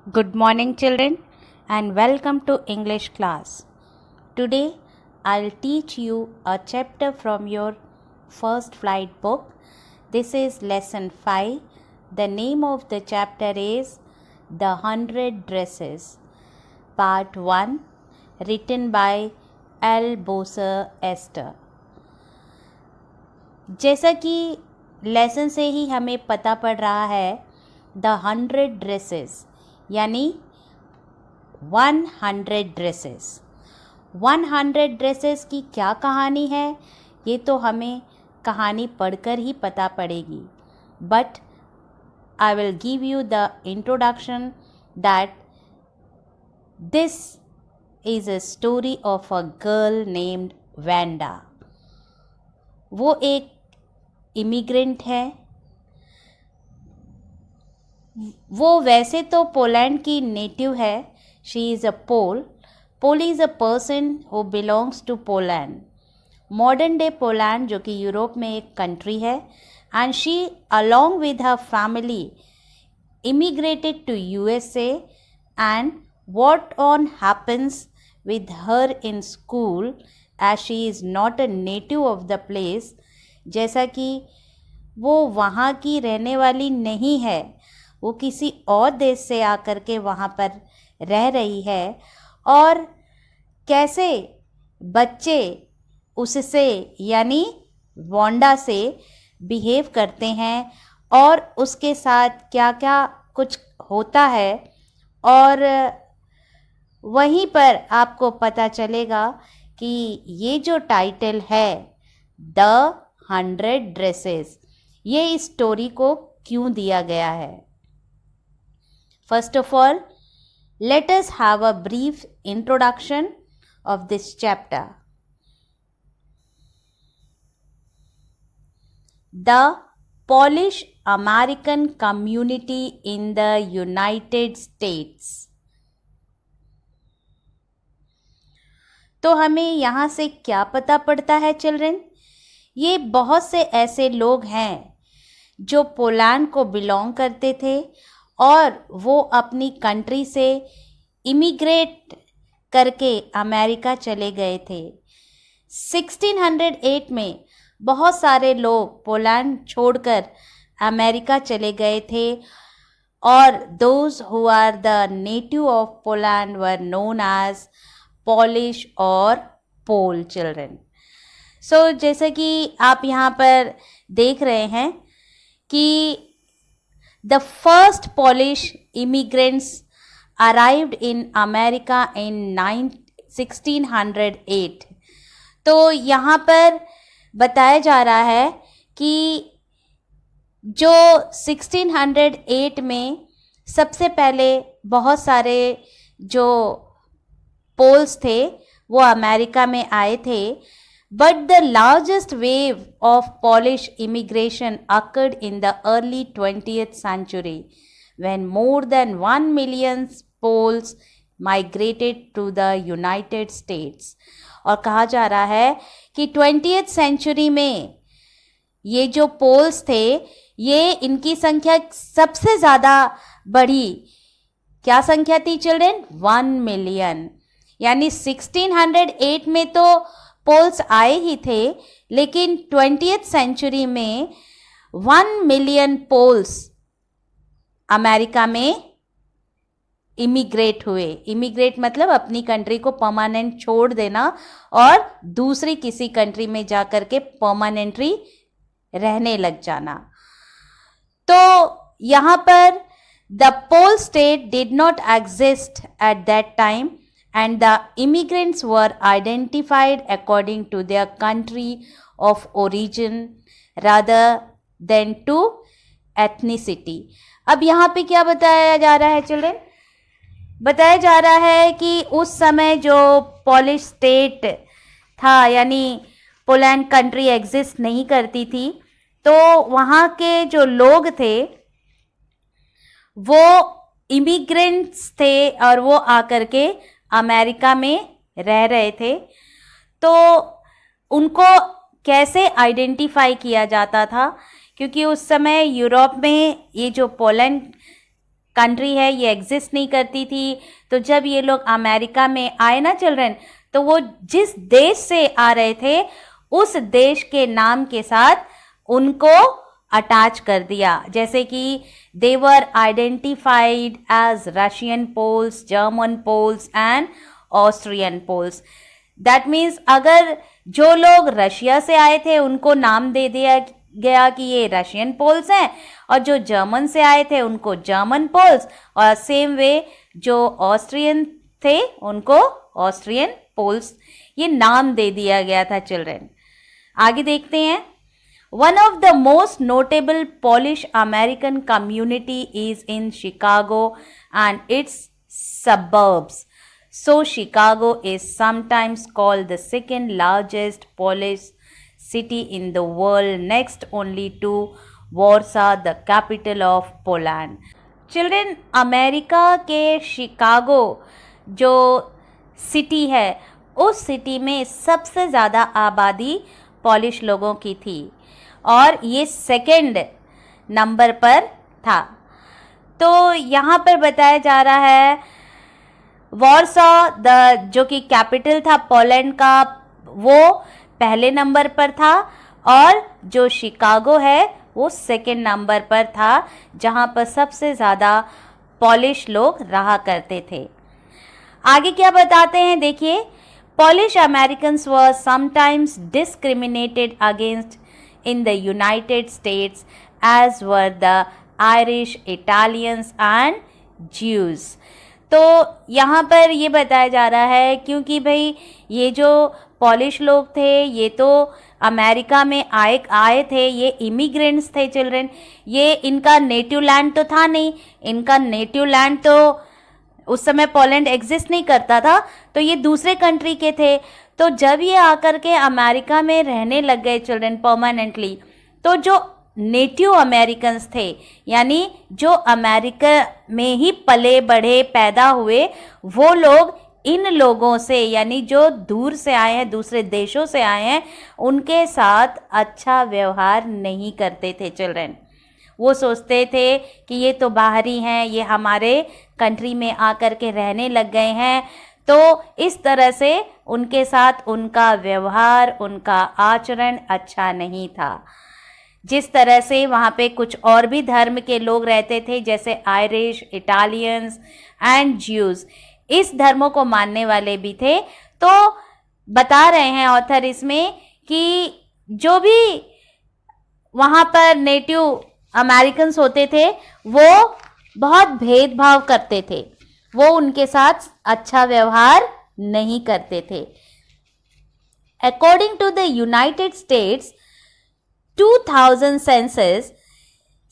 Good morning, children, and welcome to English class. Today, I'll teach you a chapter from your first flight book. This is lesson 5. The name of the chapter is The 100 Dresses, Part 1, written by L. Boser Esther. जैसा कि lesson से ही हमें पता पड़ रहा है, the 100 dresses यानी 100 dresses 100 dresses की क्या कहानी है, ये तो हमें कहानी पढ़कर ही पता पड़ेगी. But I will give you the introduction that this is a story of a girl named Wanda. वो एक इमिग्रेंट है. वो वैसे तो पोलैंड की नेटिव है. She is a Pole. Pole is a person who belongs to Poland. Modern day Poland जो कि यूरोप में एक कंट्री है. And she along with her family immigrated to USA. And what on happens with her in school, as she is not a native of the place, जैसा कि वो वहाँ की रहने वाली नहीं है, वो किसी और देश से आकर के वहाँ पर रह रही है, और कैसे बच्चे उससे यानी वांडा से बिहेव करते हैं और उसके साथ क्या क्या कुछ होता है, और वहीं पर आपको पता चलेगा कि ये जो टाइटल है द 100 ड्रेसेस, ये इस स्टोरी को क्यों दिया गया है. First of all, let us have a brief introduction of this chapter. The Polish American community in the United States. तो हमें यहाँ से क्या पता पड़ता है चिल्ड्रन? ये बहुत से ऐसे लोग हैं जो पोलैंड को बिलोंग करते थे और वो अपनी कंट्री से इमिग्रेट करके अमेरिका चले गए थे. 1608 में बहुत सारे लोग पोलैंड छोड़कर अमेरिका चले गए थे, और those who are the native of Poland were known as Polish और पोल चिल्ड्रन. सो जैसे कि आप यहाँ पर देख रहे हैं कि the first Polish immigrants arrived in America in 1608. तो यहाँ पर बताया जा रहा है कि जो 1608 में सबसे पहले बहुत सारे जो पोल्स थे वो अमेरिका में आए थे. But the largest wave of Polish immigration occurred in the early 20th century, when more than 1 million Poles migrated to the United States. और कहा जा रहा है कि 20th century में ये जो पोल्स थे, ये इनकी संख्या सबसे ज़्यादा बढ़ी. क्या संख्या थी चिल्ड्रन? 1 मिलियन. यानी 1608 में तो पोल्स आए ही थे, लेकिन 20th सेंचुरी में 1 मिलियन पोल्स अमेरिका में इमिग्रेट हुए. इमिग्रेट मतलब अपनी कंट्री को परमानेंट छोड़ देना और दूसरी किसी कंट्री में जाकर के परमानेंटली रहने लग जाना. तो यहाँ पर the Pole state did not exist at that time, and the immigrants were identified according to their country of origin rather than to ethnicity. अब यहाँ पे क्या बताया जा रहा है चिल्ड्रन? बताया जा रहा है कि उस समय जो पोलिश स्टेट था, यानी पोलैंड कंट्री एग्जिस्ट नहीं करती थी, तो वहाँ के जो लोग थे वो इमिग्रेंट्स थे और वो आकर के अमेरिका में रह रहे थे. तो उनको कैसे आइडेंटिफाई किया जाता था? क्योंकि उस समय यूरोप में ये जो पोलैंड कंट्री है ये एग्जिस्ट नहीं करती थी। तो जब ये लोग अमेरिका में आए ना चिल्ड्रन, तो वो जिस देश से आ रहे थे उस देश के नाम के साथ उनको अटैच कर दिया, जैसे कि they were identified as Russian poles, German poles and Austrian poles. That means अगर जो लोग रशिया से आए थे उनको नाम दे दिया गया कि ये रशियन पोल्स हैं, और जो जर्मन से आए थे उनको जर्मन पोल्स, और सेम वे जो ऑस्ट्रियन थे उनको ऑस्ट्रियन पोल्स, ये नाम दे दिया गया था चिल्ड्रन। आगे देखते हैं। One of the most notable polish American community is in Chicago and it's suburbs. So Chicago is sometimes called the second largest Polish city in the world, next only to Warsaw, the capital of Poland. Children, America के Chicago जो city है उस city में सबसे ज़्यादा आबादी polish लोगों की थी और ये सेकंड नंबर पर था। तो यहाँ पर बताया जा रहा है वॉर्सॉ जो कि कैपिटल था पोलैंड का, वो पहले नंबर पर था, और जो शिकागो है वो सेकंड नंबर पर था, जहाँ पर सबसे ज़्यादा पॉलिश लोग रहा करते थे। आगे क्या बताते हैं देखिए। Polish Americans were sometimes discriminated against in the United States, as were the Irish, Italians and Jews. तो यहाँ पर ये बताया जा रहा है क्योंकि भाई ये जो पॉलिश लोग थे ये तो अमेरिका में आए थे, ये इमिग्रेंट्स थे चिल्ड्रन। ये इनका नेटिव लैंड तो था नहीं, इनका नेटिव लैंड तो उस समय पोलैंड एग्जिस्ट नहीं करता था, तो ये दूसरे कंट्री के थे। तो जब ये आकर के अमेरिका में रहने लग गए चिल्ड्रन परमानेंटली, तो जो नेटिव अमेरिकन्स थे यानी जो अमेरिका में ही पले बढ़े पैदा हुए, वो लोग इन लोगों से यानी जो दूर से आए हैं, दूसरे देशों से आए हैं, उनके साथ अच्छा व्यवहार नहीं करते थे चिल्ड्रन। वो सोचते थे कि ये तो बाहरी हैं, ये हमारे कंट्री में आकर के रहने लग गए हैं, तो इस तरह से उनके साथ उनका व्यवहार, उनका आचरण अच्छा नहीं था। जिस तरह से वहाँ पे कुछ और भी धर्म के लोग रहते थे, जैसे आयरिश, इटालियंस एंड ज्यूज़, इस धर्मों को मानने वाले भी थे। तो बता रहे हैं ऑथर इसमें कि जो भी वहाँ पर नेटिव अमेरिकन्स होते थे वो बहुत भेदभाव करते थे, वो उनके साथ अच्छा व्यवहार नहीं करते थे। According to the United States 2000 census,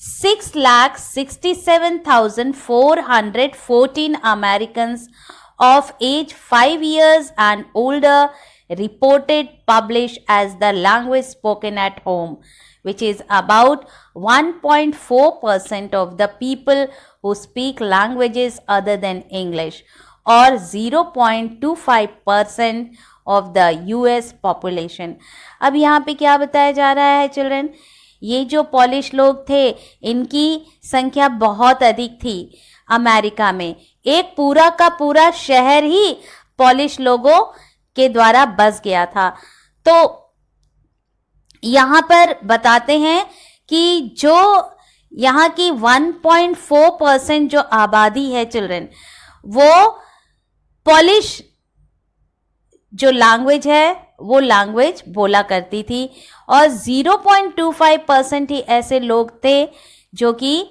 6,67,414 Americans of age 5 years and older reported Polish as the language spoken at home, which is about 1.4% of the people who speak languages other than English, or 0.25% of the US population. अब यहाँ पे क्या बताया जा रहा है children, ये जो पॉलिश लोग थे इनकी संख्या बहुत अधिक थी अमेरिका में। एक पूरा का पूरा शहर ही पॉलिश लोगों के द्वारा बस गया था। तो यहाँ पर बताते हैं कि जो यहाँ की 1.4% जो आबादी है चिल्ड्रन, वो पॉलिश जो लैंग्वेज है वो लैंग्वेज बोला करती थी, और 0.25% ही ऐसे लोग थे जो कि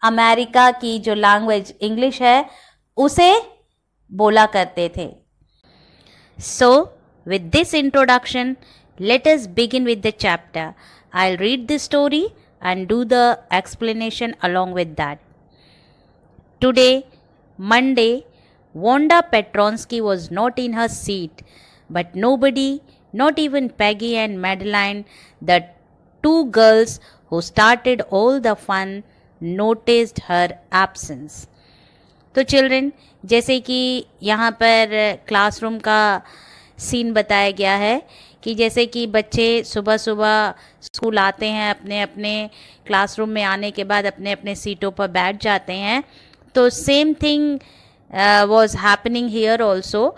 अमेरिका की जो लैंग्वेज इंग्लिश है उसे बोला करते थे। So with this introduction let us begin with the chapter. I'll read the story and do the explanation along with that. Today, Monday, Wanda Petronsky was not in her seat, but nobody, not even Peggy and Madeline, the two girls who started all the fun, noticed her absence. तो children, जैसे कि यहाँ पर classroom का scene बताया गया है कि जैसे कि बच्चे सुबह सुबह स्कूल आते हैं, अपने अपने क्लासरूम में आने के बाद अपने अपने सीटों पर बैठ जाते हैं, तो same thing was happening here also.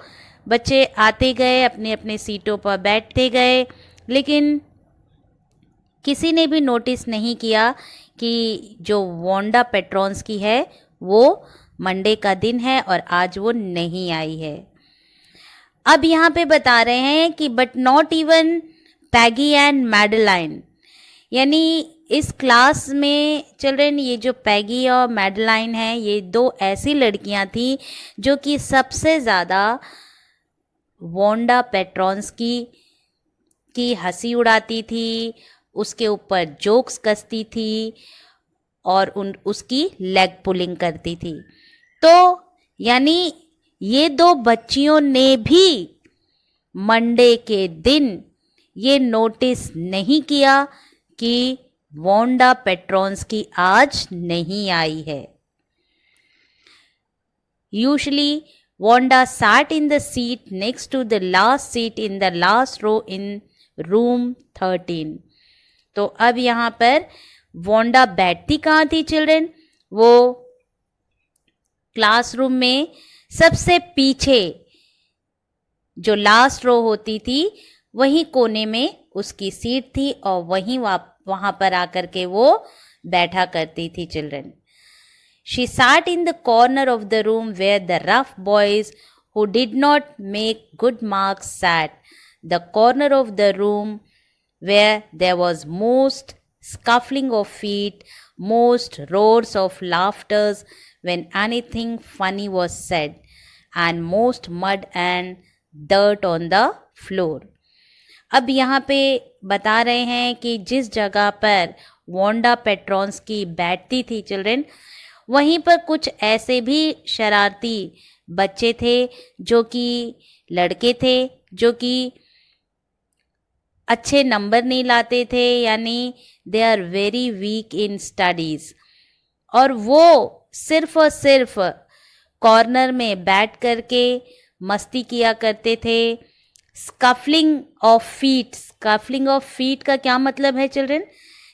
बच्चे आते गए, अपने अपने सीटों पर बैठते गए, लेकिन किसी ने भी नोटिस नहीं किया कि जो वांडा पेट्रोन्स्की है वो मंडे का दिन है और आज वो नहीं आई है। अब यहाँ पे बता रहे हैं कि but not even Peggy and Madeline, यानी इस क्लास में चिल्ड्रन ये जो पैगी और मैडलाइन है, ये दो ऐसी लड़कियां थी जो कि सबसे ज़्यादा वांडा पेट्रोन्स्की की हंसी उड़ाती थी, उसके ऊपर जोक्स कसती थी और उसकी लेग पुलिंग करती थी। तो यानी ये दो बच्चियों ने भी मंडे के दिन ये नोटिस नहीं किया कि वांडा पेट्रोन्स्की आज नहीं आई है। Usually Wanda sat in the seat next to the last seat in the last row in room 13। तो अब यहाँ पर वांडा बैठती कहाँ थी चिल्ड्रन? वो क्लासरूम में सबसे पीछे जो लास्ट रो होती थी वहीं कोने में उसकी सीट थी और वहीं वहाँ पर आकर के वो बैठा करती थी children. She sat in the corner of the room where the rough boys who did not make good marks sat, the corner of the room where there was most scuffling of feet, most roars of laughter when anything funny was said, and most mud and dirt on the floor। अब यहाँ पे बता रहे हैं कि जिस जगह पर वांडा पेट्रोन्स्की बैठती थी चिल्ड्रन, वहीं पर कुछ ऐसे भी शरारती बच्चे थे जो कि लड़के थे, जो कि अच्छे नंबर नहीं लाते थे, यानी they are very weak in studies, और वो सिर्फ और सिर्फ कॉर्नर में बैठ करके मस्ती किया करते थे। स्कफलिंग ऑफ फीट, स्कफलिंग ऑफ फीट का क्या मतलब है चिल्ड्रन?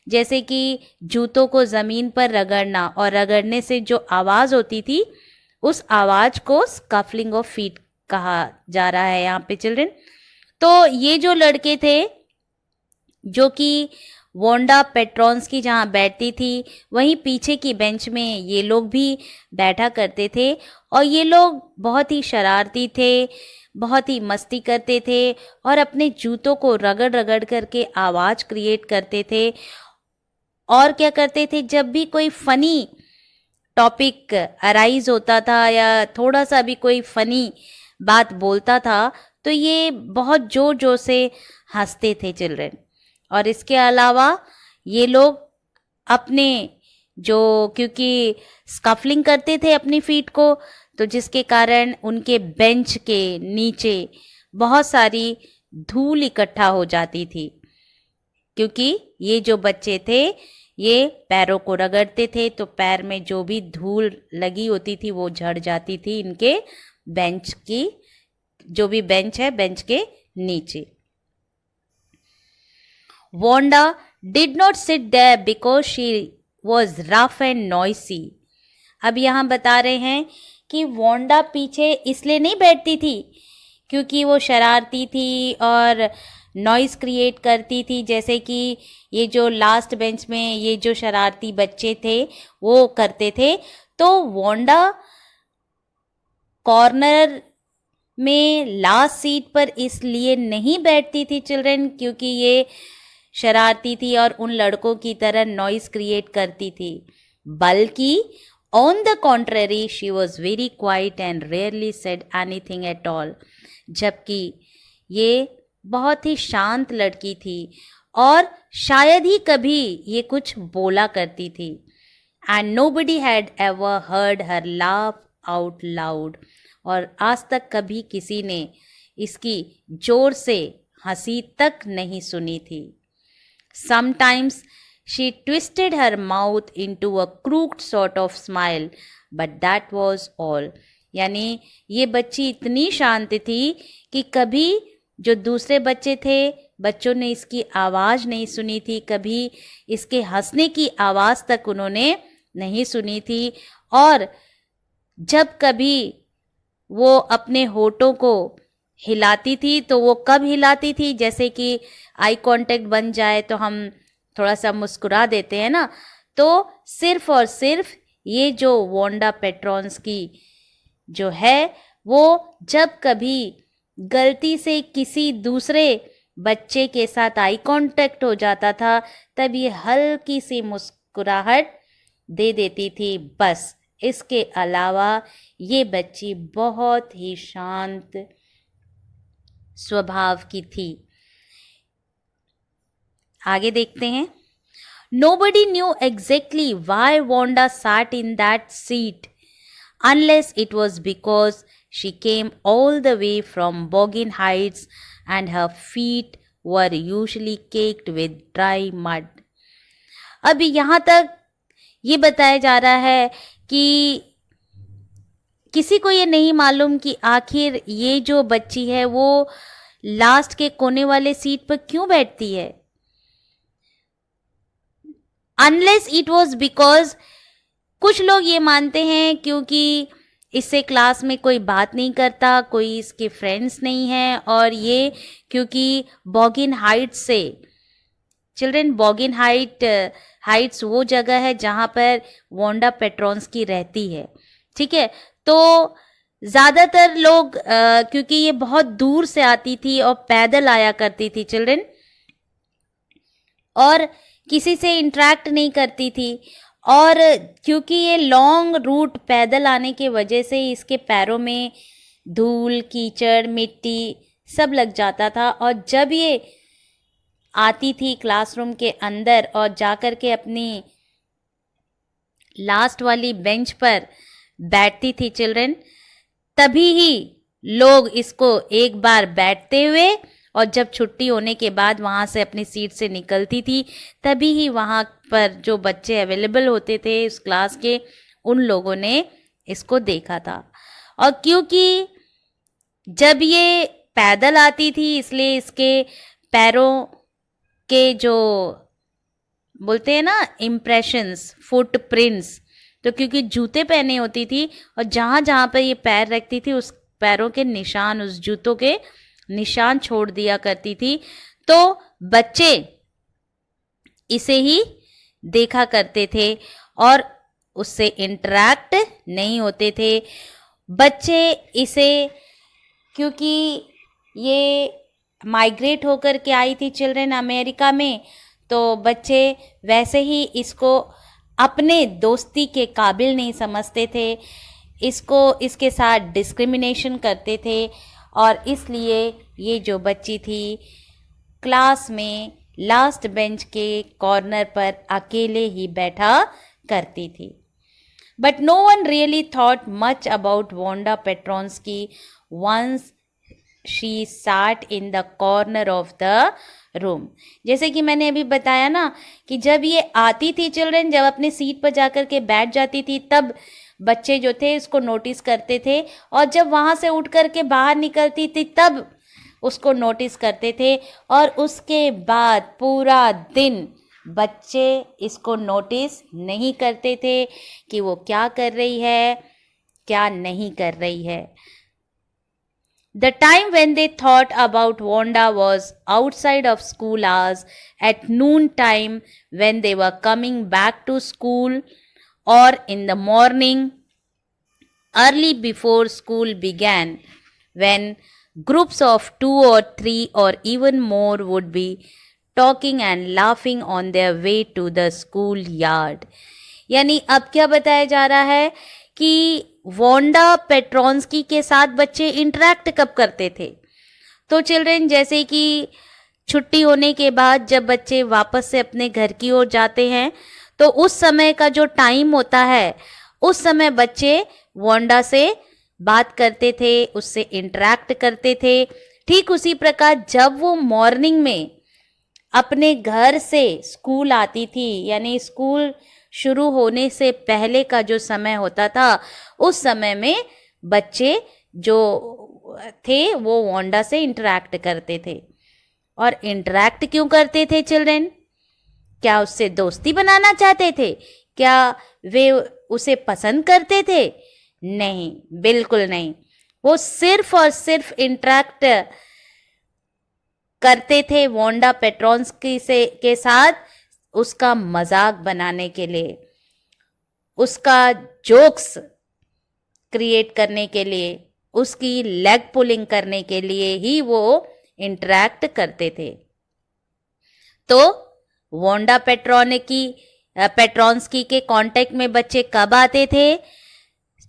जैसे कि जूतों को ज़मीन पर रगड़ना, और रगड़ने से जो आवाज़ होती थी उस आवाज़ को स्कफलिंग ऑफ फीट कहा जा रहा है यहाँ पे चिल्ड्रन। तो ये जो लड़के थे जो कि वांडा पेट्रोन्स्की जहाँ बैठती थी वहीं पीछे की बेंच में ये लोग भी बैठा करते थे, और ये लोग बहुत ही शरारती थे, बहुत ही मस्ती करते थे और अपने जूतों को रगड़ रगड़ करके आवाज़ क्रिएट करते थे। और क्या करते थे, जब भी कोई फ़नी टॉपिक अराइज होता था या थोड़ा सा भी कोई फ़नी बात बोलता था तो ये बहुत ज़ोर ज़ोर से हंसते थे चिल्ड्रन। और इसके अलावा ये लोग अपने जो, क्योंकि स्कफलिंग करते थे अपनी फीट को, तो जिसके कारण उनके बेंच के नीचे बहुत सारी धूल इकट्ठा हो जाती थी, क्योंकि ये जो बच्चे थे ये पैरों को रगड़ते थे तो पैर में जो भी धूल लगी होती थी वो झड़ जाती थी इनके बेंच की, जो भी बेंच है बेंच के नीचे। Wanda did not sit there because she was rough and noisy। अब यहाँ बता रहे हैं कि वांडा पीछे इसलिए नहीं बैठती थी क्योंकि वो शरारती थी और नॉइज़ क्रिएट करती थी, जैसे कि ये जो लास्ट बेंच में ये जो शरारती बच्चे थे वो करते थे। तो वांडा कॉर्नर में लास्ट सीट पर इसलिए नहीं बैठती थी चिल्ड्रन क्योंकि ये शरारती थी और उन लड़कों की तरह नॉइज़ क्रिएट करती थी, बल्कि on the contrary she was very quiet and rarely said anything at all. जबकि ये बहुत ही शांत लड़की थी और शायद ही कभी ये कुछ बोला करती थी। And nobody had ever heard her laugh out loud, और आज तक कभी किसी ने इसकी जोर से हंसी तक नहीं सुनी थी। Sometimes she twisted her mouth into a crooked sort of smile, but that was all। यानी ये बच्ची इतनी शांत थी कि कभी जो दूसरे बच्चे थे बच्चों ने इसकी आवाज़ नहीं सुनी थी, कभी इसके हंसने की आवाज़ तक उन्होंने नहीं सुनी थी। और जब कभी वो अपने होठों को हिलाती थी तो वो कब हिलाती थी, जैसे कि आई कांटेक्ट बन जाए तो हम थोड़ा सा मुस्कुरा देते हैं ना, तो सिर्फ और सिर्फ ये जो वांडा पेट्रोन्स की जो है, वो जब कभी गलती से किसी दूसरे बच्चे के साथ आई कांटेक्ट हो जाता था, तब ये हल्की सी मुस्कुराहट दे देती थी बस। इसके अलावा ये बच्ची बहुत ही शांत स्वभाव की थी। आगे देखते हैं। Nobody knew exactly why Wanda sat in that seat, unless it was because she came all the way from Boggin Heights and her feet were usually caked with dry mud. अभी यहाँ तक ये बताया जा रहा है कि किसी को ये नहीं मालूम कि आखिर ये जो बच्ची है वो लास्ट के कोने वाले सीट पर क्यों बैठती है। अनलेस इट वॉज बिकॉज, कुछ लोग ये मानते हैं क्योंकि इससे क्लास में कोई बात नहीं करता, कोई इसके फ्रेंड्स नहीं है, और ये क्योंकि बॉगिन हाइट्स से, चिल्ड्रन बॉगिन हाइट्स वो जगह है जहाँ पर वांडा पेट्रोन्स की रहती है, ठीक है। तो ज़्यादातर लोग क्योंकि ये बहुत दूर से आती थी और पैदल आया करती थी चिल्ड्रन, और किसी से इंटरेक्ट नहीं करती थी, और क्योंकि ये लॉन्ग रूट पैदल आने के वजह से इसके पैरों में धूल, कीचड़, मिट्टी सब लग जाता था, और जब ये आती थी क्लासरूम के अंदर और जाकर के अपनी लास्ट वाली बेंच पर बैठती थी चिल्ड्रन, तभी ही लोग इसको एक बार बैठते हुए, और जब छुट्टी होने के बाद वहाँ से अपनी सीट से निकलती थी, तभी ही वहाँ पर जो बच्चे अवेलेबल होते थे उस क्लास के, उन लोगों ने इसको देखा था। और क्योंकि जब ये पैदल आती थी इसलिए इसके पैरों के जो बोलते हैं ना इम्प्रेशंस, फुट प्रिंट्स, तो क्योंकि जूते पहने होती थी और जहाँ जहाँ पर ये पैर रखती थी उस पैरों के निशान, उस जूतों के निशान छोड़ दिया करती थी, तो बच्चे इसे ही देखा करते थे और उससे इंटरैक्ट नहीं होते थे। बच्चे इसे, क्योंकि ये माइग्रेट होकर के आई थी चिल्ड्रन अमेरिका में, तो बच्चे वैसे ही इसको अपने दोस्ती के काबिल नहीं समझते थे, इसको इसके साथ डिस्क्रिमिनेशन करते थे, और इसलिए ये जो बच्ची थी क्लास में लास्ट बेंच के कॉर्नर पर अकेले ही बैठा करती थी। But no one really thought much about Wanda Petronski once she sat in the corner of the room. जैसे कि मैंने अभी बताया ना कि जब ये आती थी चिल्ड्रन, जब अपने सीट पर जाकर के बैठ जाती थी, तब बच्चे जो थे इसको नोटिस करते थे, और जब वहाँ से उठ कर के बाहर निकलती थी तब उसको नोटिस करते थे, और उसके बाद पूरा दिन बच्चे इसको नोटिस नहीं करते थे कि वो क्या कर रही है, क्या नहीं कर रही है। The time when they thought about Wanda was outside of school hours at noon time, when they were coming back to school, or in the morning early before school began, when groups of 2 or 3 or even more would be talking and laughing on their way to the school yard. यानी अब क्या बताया जा रहा है कि Wanda Petronski के साथ बच्चे इंटरेक्ट कब करते थे। तो चिल्ड्रन, जैसे कि छुट्टी होने के बाद जब बच्चे वापस से अपने घर की ओर जाते हैं, तो उस समय का जो टाइम होता है, उस समय बच्चे वांडा से बात करते थे, उससे इंटरेक्ट करते थे। ठीक उसी प्रकार जब वो मॉर्निंग में अपने घर से स्कूल आती थी, यानी स्कूल शुरू होने से पहले का जो समय होता था, उस समय में बच्चे जो थे वो वांडा से इंटरेक्ट करते थे। और इंटरेक्ट क्यों करते थे चिल्ड्रन? क्या उससे दोस्ती बनाना चाहते थे? क्या वे उसे पसंद करते थे? नहीं, बिल्कुल नहीं। वो सिर्फ और सिर्फ इंटरेक्ट करते थे वांडा पेट्रोन्स्की के साथ उसका मजाक बनाने के लिए, उसका जोक्स क्रिएट करने के लिए, उसकी लेग पुलिंग करने के लिए ही वो इंटरेक्ट करते थे। तो वांडा पेट्रोन्स्की के कांटेक्ट में बच्चे कब आते थे?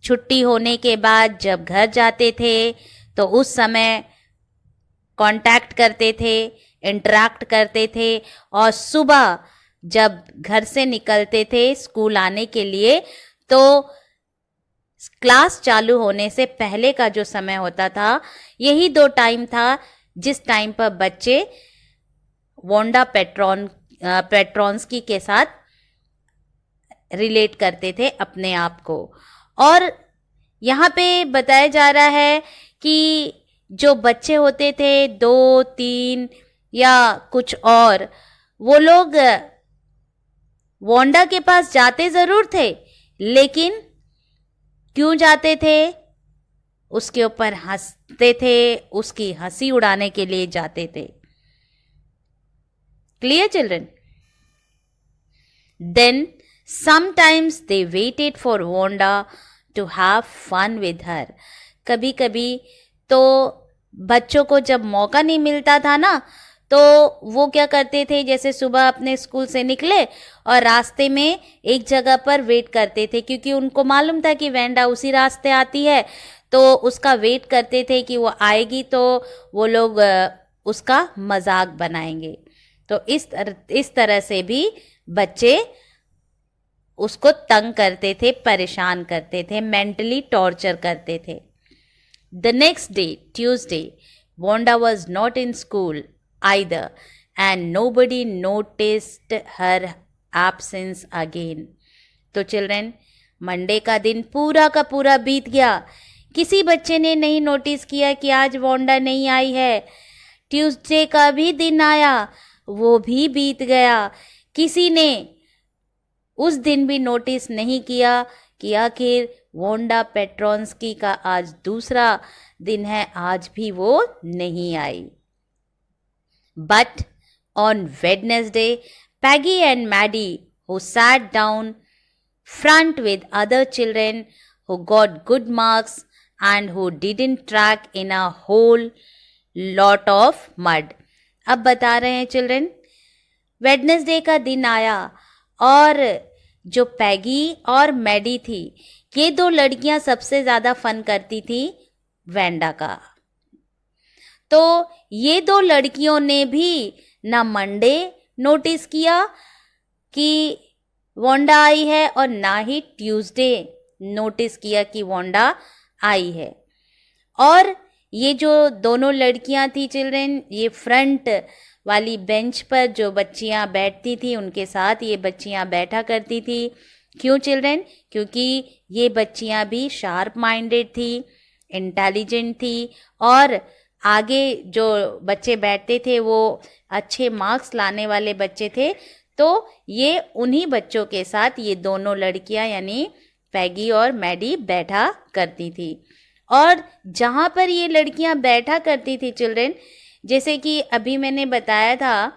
छुट्टी होने के बाद जब घर जाते थे तो उस समय कांटेक्ट करते थे, इंटरेक्ट करते थे, और सुबह जब घर से निकलते थे स्कूल आने के लिए तो क्लास चालू होने से पहले का जो समय होता था, यही 2 टाइम था जिस टाइम पर बच्चे वांडा पेट्रोन्स्की के साथ रिलेट करते थे अपने आप को। और यहाँ पे बताया जा रहा है कि जो बच्चे होते थे 2, 3 या कुछ और, वो लोग वांडा के पास जाते ज़रूर थे, लेकिन क्यों जाते थे? उसके ऊपर हंसते थे, उसकी हंसी उड़ाने के लिए जाते थे। Clear children? Then sometimes they waited for Wanda to have fun with her. कभी कभी तो बच्चों को जब मौका नहीं मिलता था ना, तो वो क्या करते थे, जैसे सुबह अपने स्कूल से निकले और रास्ते में एक जगह पर वेट करते थे, क्योंकि उनको मालूम था कि वांडा उसी रास्ते आती है, तो उसका वेट करते थे कि वो आएगी तो वो लोग उसका मजाक बनाएंगे। तो इस तरह से भी बच्चे उसको तंग करते थे, परेशान करते थे, मेंटली टॉर्चर करते थे। The next day, Tuesday, Wanda was not in school either, and nobody noticed her absence again. तो चिल्ड्रन, मंडे का दिन पूरा का पूरा बीत गया, किसी बच्चे ने नहीं नोटिस किया कि आज वांडा नहीं आई है। ट्यूसडे का भी दिन आया, वो भी बीत गया, किसी ने उस दिन भी नोटिस नहीं किया कि आखिर वांडा पेट्रोन्स्की का आज दूसरा दिन है, आज भी वो नहीं आई। But on Wednesday, Peggy and Maddie, who sat down front with other children who got good marks and who didn't track in a whole lot of mud. अब बता रहे हैं चिल्ड्रन, वेडनेसडे का दिन आया और जो पैगी और मैडी थी, ये 2 लड़कियां सबसे ज़्यादा फन करती थी वांडा का। तो ये 2 लड़कियों ने भी ना मंडे नोटिस किया कि वांडा आई है और ना ही ट्यूसडे नोटिस किया कि वांडा आई है। और ये जो दोनों लड़कियां थी चिल्ड्रन, ये फ्रंट वाली बेंच पर जो बच्चियां बैठती थी उनके साथ ये बच्चियां बैठा करती थी। क्यों चिल्ड्रन? क्योंकि ये बच्चियां भी शार्प माइंडेड थी, इंटेलिजेंट थी, और आगे जो बच्चे बैठते थे वो अच्छे मार्क्स लाने वाले बच्चे थे। तो ये उन्हीं बच्चों के साथ ये दोनों लड़कियां यानी पैगी और मैडी बैठा करती थी। और जहाँ पर ये लड़कियां बैठा करती थी चिल्ड्रन, जैसे कि अभी मैंने बताया था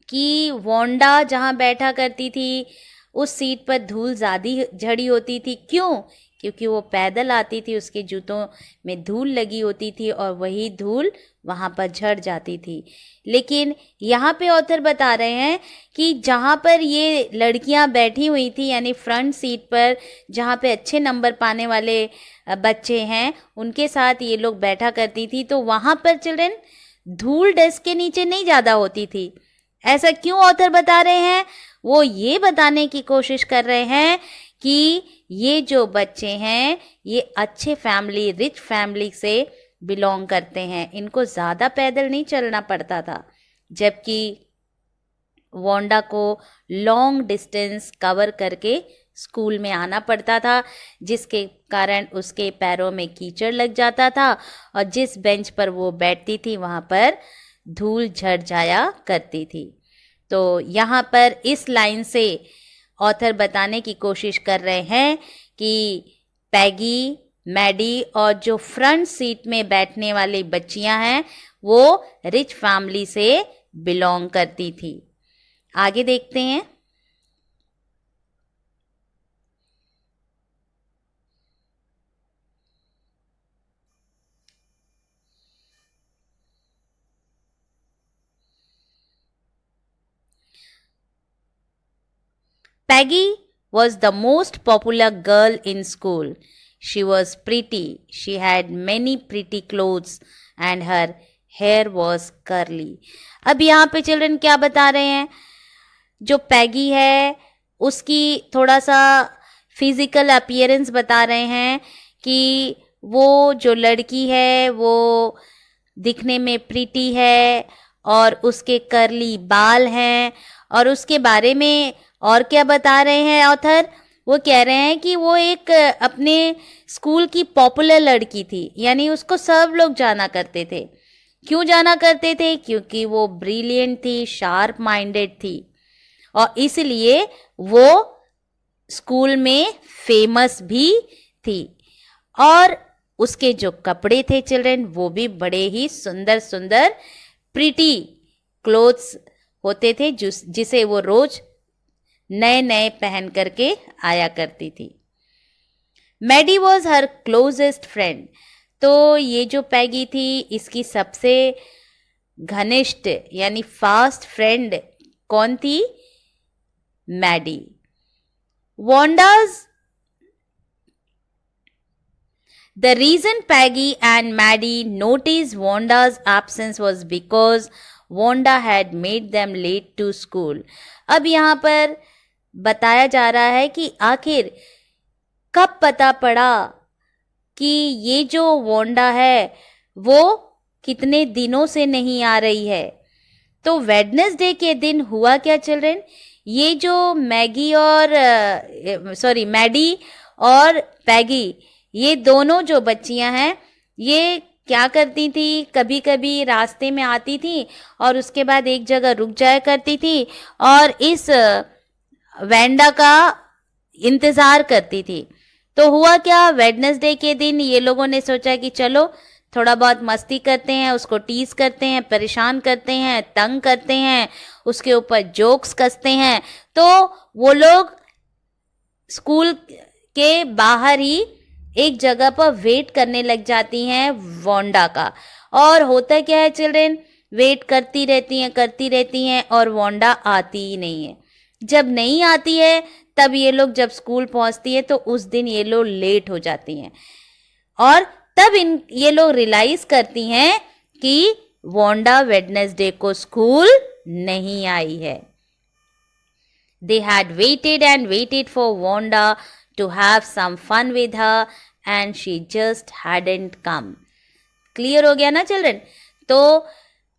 कि वांडा जहाँ बैठा करती थी उस सीट पर धूल ज़्यादा झड़ी होती थी। क्यों? क्योंकि वो पैदल आती थी, उसके जूतों में धूल लगी होती थी और वही धूल वहाँ पर झड़ जाती थी। लेकिन यहाँ पे ऑथर बता रहे हैं कि जहाँ पर ये लड़कियाँ बैठी हुई थी यानी फ्रंट सीट पर, जहाँ पे अच्छे नंबर पाने वाले बच्चे हैं उनके साथ ये लोग बैठा करती थी, तो वहाँ पर चिल्ड्रन धूल डेस्क के नीचे नहीं ज़्यादा होती थी। ऐसा क्यों ऑथर बता रहे हैं? वो ये बताने की कोशिश कर रहे हैं कि ये जो बच्चे हैं ये अच्छे फैमिली, रिच फैमिली से बिलोंग करते हैं, इनको ज़्यादा पैदल नहीं चलना पड़ता था, जबकि वांडा को लॉन्ग डिस्टेंस कवर करके स्कूल में आना पड़ता था, जिसके कारण उसके पैरों में कीचड़ लग जाता था और जिस बेंच पर वो बैठती थी वहाँ पर धूल झड़ जाया करती थी। तो यहाँ पर इस लाइन से ऑथर बताने की कोशिश कर रहे हैं कि पैगी, मैडी और जो फ्रंट सीट में बैठने वाली बच्चियां हैं वो रिच फैमिली से बिलोंग करती थी। आगे देखते हैं। Peggy was the most popular girl in school. She was pretty. She had many pretty clothes and her hair was curly. अब यहाँ पे चिल्ड्रन क्या बता रहे हैं? जो पैगी है उसकी थोड़ा सा फिजिकल अपीयरेंस बता रहे हैं कि वो जो लड़की है वो दिखने में प्रीटी है और उसके कर्ली बाल हैं। और उसके बारे में और क्या बता रहे हैं ऑथर? वो कह रहे हैं कि वो एक अपने स्कूल की पॉपुलर लड़की थी, यानी उसको सब लोग जाना करते थे। क्यों जाना करते थे? क्योंकि वो ब्रिलियंट थी, शार्प माइंडेड थी और इसलिए वो स्कूल में फेमस भी थी। और उसके जो कपड़े थे चिल्ड्रन वो भी बड़े ही सुंदर सुंदर प्रीटी क्लोथ्स होते थे जिसे वो रोज नए नए पहन करके आया करती थी। Maddie was her closest friend. तो ये जो पैगी थी इसकी सबसे घनिष्ठ यानी फास्ट फ्रेंड कौन थी? Maddie. The reason Peggy and Maddie noticed Wanda's absence was because Wanda had made them late to school. अब यहाँ पर बताया जा रहा है कि आखिर कब पता पड़ा कि ये जो वांडा है वो कितने दिनों से नहीं आ रही है। तो वेडनेसडे के दिन हुआ क्या चिल्ड्रन? ये जो मैडी और पैगी ये दोनों जो बच्चियां हैं ये क्या करती थी? कभी कभी रास्ते में आती थी और उसके बाद एक जगह रुक जाया करती थी और इस वेंडा का इंतज़ार करती थी। तो हुआ क्या? वेडनेसडे के दिन ये लोगों ने सोचा कि चलो थोड़ा बहुत मस्ती करते हैं, उसको टीज करते हैं, परेशान करते हैं, तंग करते हैं, उसके ऊपर जोक्स कसते हैं। तो वो लोग स्कूल के बाहर ही एक जगह पर वेट करने लग जाती हैं वांडा का। और होता क्या है चिल्ड्रन? वेट करती रहती हैं और वांडा आती ही नहीं है। जब नहीं आती है तब ये लोग जब स्कूल पहुंचती है तो उस दिन ये लोग लेट हो जाती हैं और तब ये लोग रियलाइज करती हैं कि वांडा वेडनेसडे को स्कूल नहीं आई है। They had waited and waited for Wanda to have some fun with her and she just hadn't come. Clear हो गया ना चिल्ड्रन? तो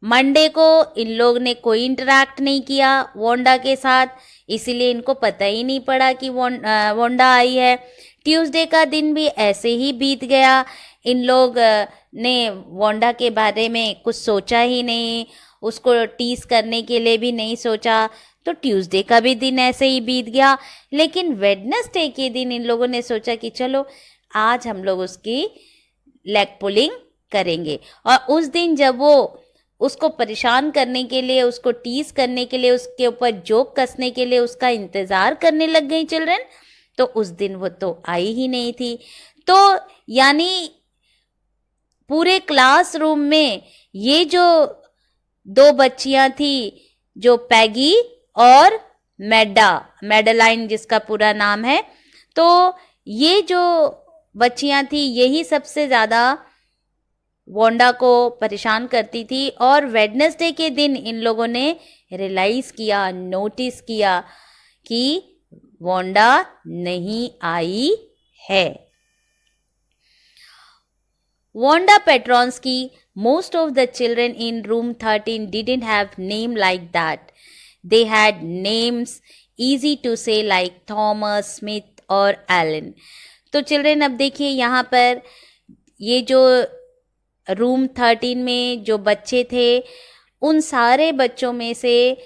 मंडे को इन लोग ने कोई इंटरैक्ट नहीं किया वांडा के साथ, इसीलिए इनको पता ही नहीं पड़ा कि वांडा आई है। ट्यूसडे का दिन भी ऐसे ही बीत गया। इन लोग ने वांडा के बारे में कुछ सोचा ही नहीं, उसको टीज करने के लिए भी नहीं सोचा। तो ट्यूसडे का भी दिन ऐसे ही बीत गया। लेकिन वेडनेसडे के दिन इन लोगों ने सोचा कि चलो आज हम लोग उसकी लेग पुलिंग करेंगे। और उस दिन जब वो उसको परेशान करने के लिए, उसको टीज करने के लिए, उसके ऊपर जोक कसने के लिए उसका इंतज़ार करने लग गई चिल्ड्रन, तो उस दिन वो तो आई ही नहीं थी। तो यानी पूरे क्लासरूम में ये जो दो बच्चियां थी, जो पैगी और मेडलाइन जिसका पूरा नाम है, तो ये जो बच्चियां थी यही सबसे ज़्यादा वांडा को परेशान करती थी। और वेडनेसडे के दिन इन लोगों ने रियलाइज किया, नोटिस किया कि वांडा नहीं आई है। Wanda Petronsky, most of the children in room 13 didn't have name like that. They had names easy to say like Thomas, Smith और Allen. तो चिल्ड्रन अब देखिए यहाँ पर ये जो रूम 13 में जो बच्चे थे उन सारे बच्चों में से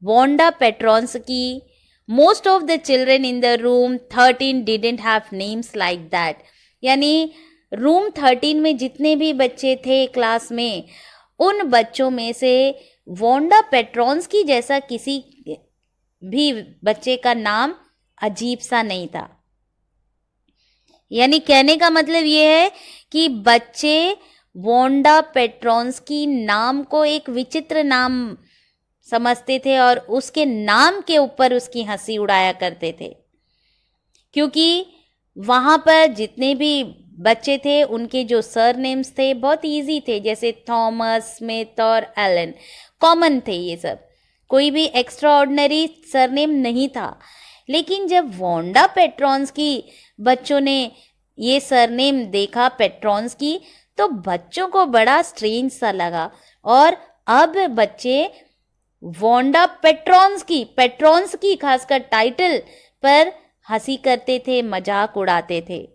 Wanda Petronski Most of the children in the room 13 didn't have names like that. यानी रूम 13 में जितने भी बच्चे थे क्लास में, उन बच्चों में से वोंडा पेट्रोन्स्की जैसा किसी भी बच्चे का नाम अजीब सा नहीं था। यानी कहने का मतलब ये है कि बच्चे वोंडा पेट्रोन्स्की नाम को एक विचित्र नाम समझते थे और उसके नाम के ऊपर उसकी हंसी उड़ाया करते थे, क्योंकि वहाँ पर जितने भी बच्चे थे उनके जो सरनेम्स थे बहुत इजी थे, जैसे थॉमस, स्मिथ और एलन, कॉमन थे ये सब, कोई भी एक्स्ट्रा ऑर्डिनरी सरनेम नहीं था। लेकिन जब वोंडा पेट्रोन्स्की बच्चों ने ये सरनेम देखा पेट्रोन्स्की, तो बच्चों को बड़ा स्ट्रेंज सा लगा और अब बच्चे वोंडा पेट्रोन्स्की खासकर टाइटल पर हंसी करते थे, मजाक उड़ाते थे।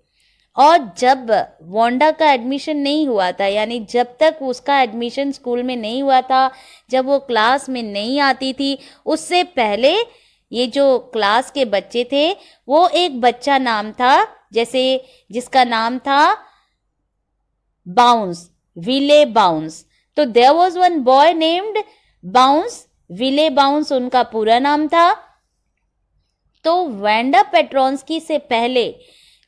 और जब वोंडा का एडमिशन नहीं हुआ था, यानी जब तक उसका एडमिशन स्कूल में नहीं हुआ था, जब वो क्लास में नहीं आती थी, उससे पहले ये जो क्लास के बच्चे थे, वो एक बच्चा नाम था, जैसे जिसका नाम था बाउंस, विले बाउंस। तो there was one boy named Bounce, Willie Bounce उनका पूरा नाम था। तो वोंडा पेट्रोन्स्की से पहले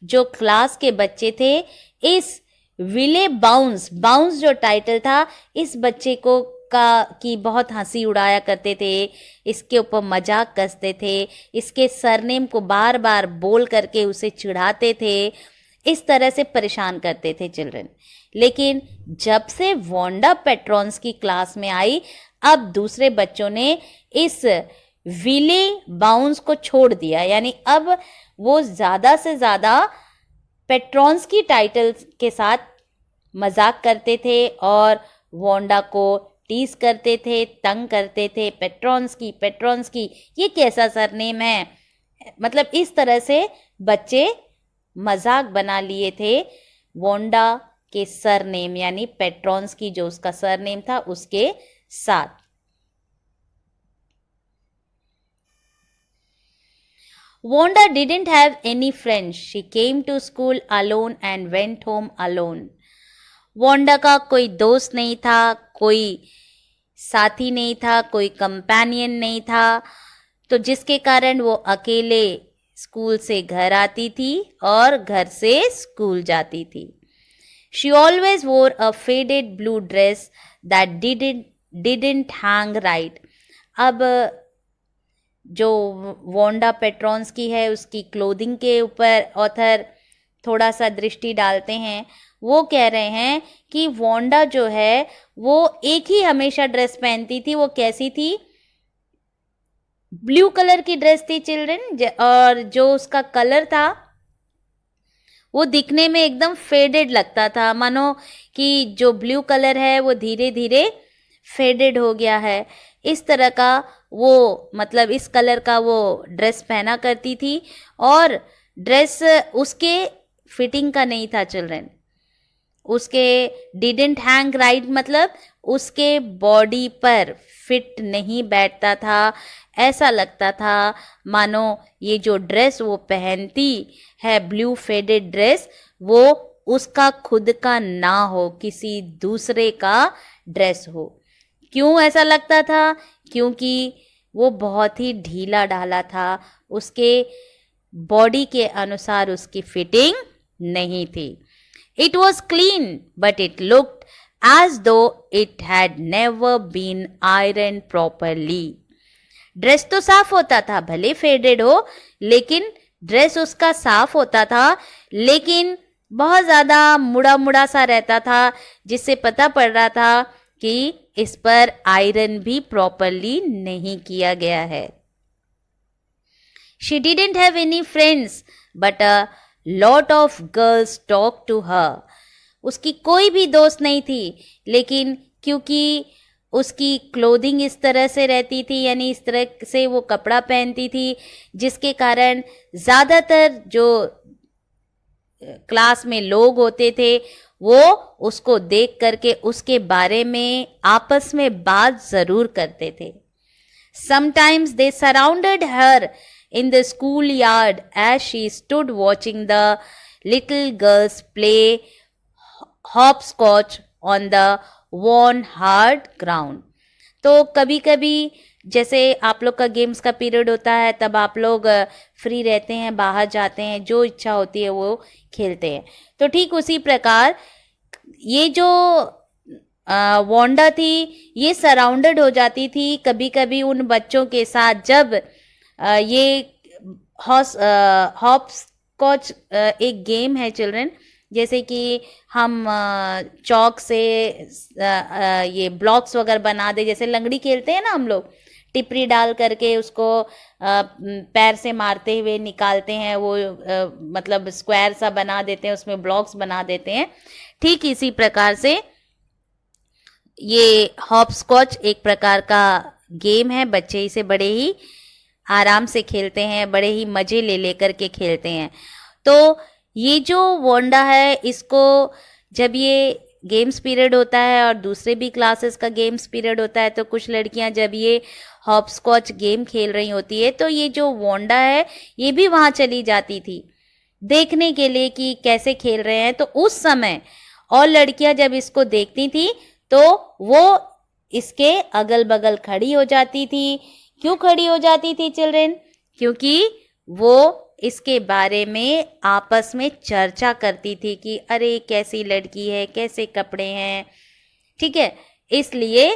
जो क्लास के बच्चे थे, इस विले बाउंस जो टाइटल था, इस बच्चे को की बहुत हंसी उड़ाया करते थे, इसके ऊपर मजाक कसते थे, इसके सरनेम को बार बार बोल करके उसे चिढ़ाते थे, इस तरह से परेशान करते थे चिल्ड्रन। लेकिन जब से वोंडा पेट्रोन्स्की क्लास में आई, अब दूसरे बच्चों ने इस विले बाउंस को छोड़ दिया, यानी अब वो ज़्यादा से ज़्यादा पेट्रोन्स्की टाइटल के साथ मजाक करते थे और वोंडा को टीज करते थे, तंग करते थे। पेट्रोन्स्की ये कैसा सरनेम है, मतलब इस तरह से बच्चे मजाक बना लिए थे वोंडा के सरनेम, यानी पेट्रोन्स्की जो उसका सरनेम था उसके साथ। Wanda didn't have any friends. She came to school alone and went home alone. Wanda का कोई दोस्त नहीं था, कोई साथी नहीं था, कोई कंपेनियन नहीं था, तो जिसके कारण वो अकेले स्कूल से घर आती थी और घर से स्कूल जाती थी। She always wore a faded blue dress that didn't hang right. अब जो वोंडा पेट्रोन्स्की है, उसकी क्लोथिंग के ऊपर ऑथर थोड़ा सा दृष्टि डालते हैं। वो कह रहे हैं कि वोंडा जो है वो एक ही हमेशा ड्रेस पहनती थी। वो कैसी थी? ब्लू कलर की ड्रेस थी चिल्ड्रन, और जो उसका कलर था वो दिखने में एकदम फेडेड लगता था, मानो कि जो ब्लू कलर है वो धीरे धीरे फेडेड हो गया है। इस तरह का वो, मतलब इस कलर का वो ड्रेस पहना करती थी, और ड्रेस उसके फिटिंग का नहीं था चिल्ड्रन, उसके डिडंट हैंग राइट, मतलब उसके बॉडी पर फिट नहीं बैठता था। ऐसा लगता था मानो ये जो ड्रेस वो पहनती है, ब्लू फेडेड ड्रेस, वो उसका खुद का ना हो, किसी दूसरे का ड्रेस हो। क्यों ऐसा लगता था? क्योंकि वो बहुत ही ढीला ढाला था, उसके बॉडी के अनुसार उसकी फिटिंग नहीं थी। It was clean, but it looked as though it had never been ironed properly. Dress तो साफ होता था, भले फेडेड हो, लेकिन ड्रेस उसका साफ होता था, लेकिन बहुत ज़्यादा मुड़ा मुड़ा सा रहता था, जिससे पता पड़ रहा था कि इस पर आयरन भी प्रॉपरली नहीं किया गया है। She didn't have any friends, but a lot of girls talked to her. उसकी कोई भी दोस्त नहीं थी, लेकिन क्योंकि उसकी क्लोथिंग इस तरह से रहती थी, यानी इस तरह से वो कपड़ा पहनती थी, जिसके कारण ज़्यादातर जो क्लास में लोग होते थे वो उसको देख करके उसके बारे में आपस में बात ज़रूर करते थे। Sometimes they surrounded her in the schoolyard as she stood watching the little girls play hopscotch on the worn hard ground. तो कभी कभी जैसे आप लोग का गेम्स का पीरियड होता है, तब आप लोग फ्री रहते हैं, बाहर जाते हैं, जो इच्छा होती है वो खेलते हैं. तो ठीक उसी प्रकार ये जो वांडा थी, ये सराउंडेड हो जाती थी कभी कभी उन बच्चों के साथ जब ये हॉप्सकॉच एक गेम है चिल्ड्रन, जैसे कि हम चौक से ये ब्लॉक्स वगैरह बना दे, जैसे लंगड़ी खेलते हैं ना हम लोग, टिपरी डाल करके उसको पैर से मारते हुए निकालते हैं, वो मतलब स्क्वायर सा बना देते हैं, उसमें ब्लॉक्स बना देते हैं. ठीक इसी प्रकार से ये हॉपस्कॉच एक प्रकार का गेम है. बच्चे इसे बड़े ही आराम से खेलते हैं, बड़े ही मजे ले लेकर के खेलते हैं. तो ये जो वांडा है, इसको जब ये गेम्स पीरियड होता है और दूसरे भी क्लासेस का गेम्स पीरियड होता है, तो कुछ लड़कियां जब ये हॉपस्कॉच गेम खेल रही होती है, तो ये जो वांडा है ये भी वहाँ चली जाती थी देखने के लिए कि कैसे खेल रहे हैं. तो उस समय और लड़कियां जब इसको देखती थी तो वो इसके अगल बगल खड़ी हो जाती थी. क्यों खड़ी हो जाती थी चिल्ड्रन? क्योंकि वो इसके बारे में आपस में चर्चा करती थी कि अरे कैसी लड़की है, कैसे कपड़े हैं. ठीक है, इसलिए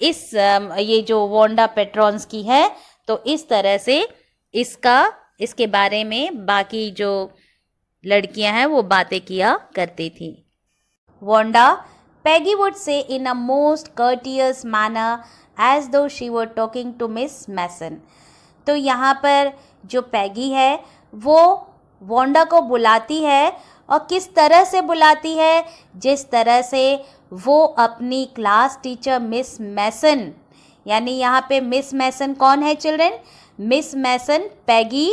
ये जो वांडा पेट्रॉन्स की है, तो इस तरह से इसके बारे में बाकी जो लड़कियां हैं वो बातें किया करती थी. Wanda, Peggy would say in a most courteous manner as though she were talking to Miss Mason. तो यहाँ पर जो पैगी है वो वांडा को बुलाती है, और किस तरह से बुलाती है? जिस तरह से वो अपनी क्लास टीचर मिस मैसन, यानी यहाँ पे मिस मैसन कौन है चिल्ड्रन? मिस मैसन पैगी,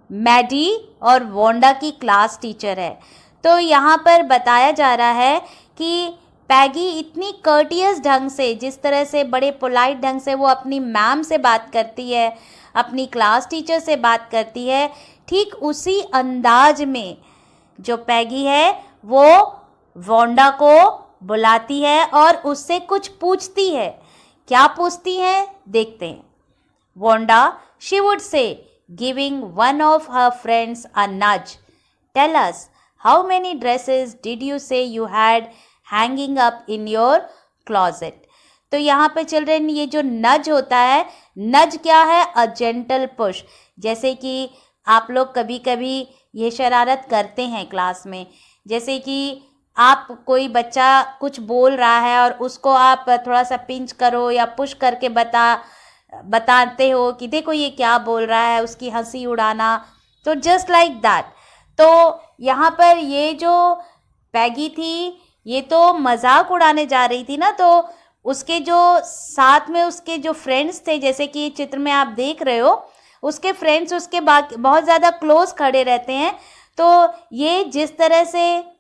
मैडी और वांडा की क्लास टीचर है. तो यहाँ पर बताया जा रहा है कि पैगी इतनी कर्टियस ढंग से, जिस तरह से बड़े पोलाइट ढंग से वो अपनी मैम से बात करती है, अपनी क्लास टीचर से बात करती है, ठीक उसी अंदाज में जो पैगी है वो वांडा को बुलाती है और उससे कुछ पूछती है. क्या पूछती है देखते हैं. Wanda, she would say, giving one of her friends a nudge, tell us, how many dresses did you say you had hanging up in your closet? तो यहाँ पे चिल्ड्रन ये जो नज होता है, नज क्या है? A gentle push. जैसे कि आप लोग कभी कभी ये शरारत करते हैं क्लास में, जैसे कि आप कोई बच्चा कुछ बोल रहा है और उसको आप थोड़ा सा पिंच करो या पुश करके बताते हो कि देखो ये क्या बोल रहा है, उसकी हंसी उड़ाना. तो जस्ट लाइक दैट. तो यहाँ पर ये जो पैगी थी ये तो मजाक उड़ाने जा रही थी ना, तो उसके जो साथ में उसके जो फ्रेंड्स थे, जैसे कि चित्र में आप देख रहे हो, उसके फ्रेंड्स उसके बहुत ज़्यादा क्लोज खड़े रहते हैं. तो ये जिस तरह से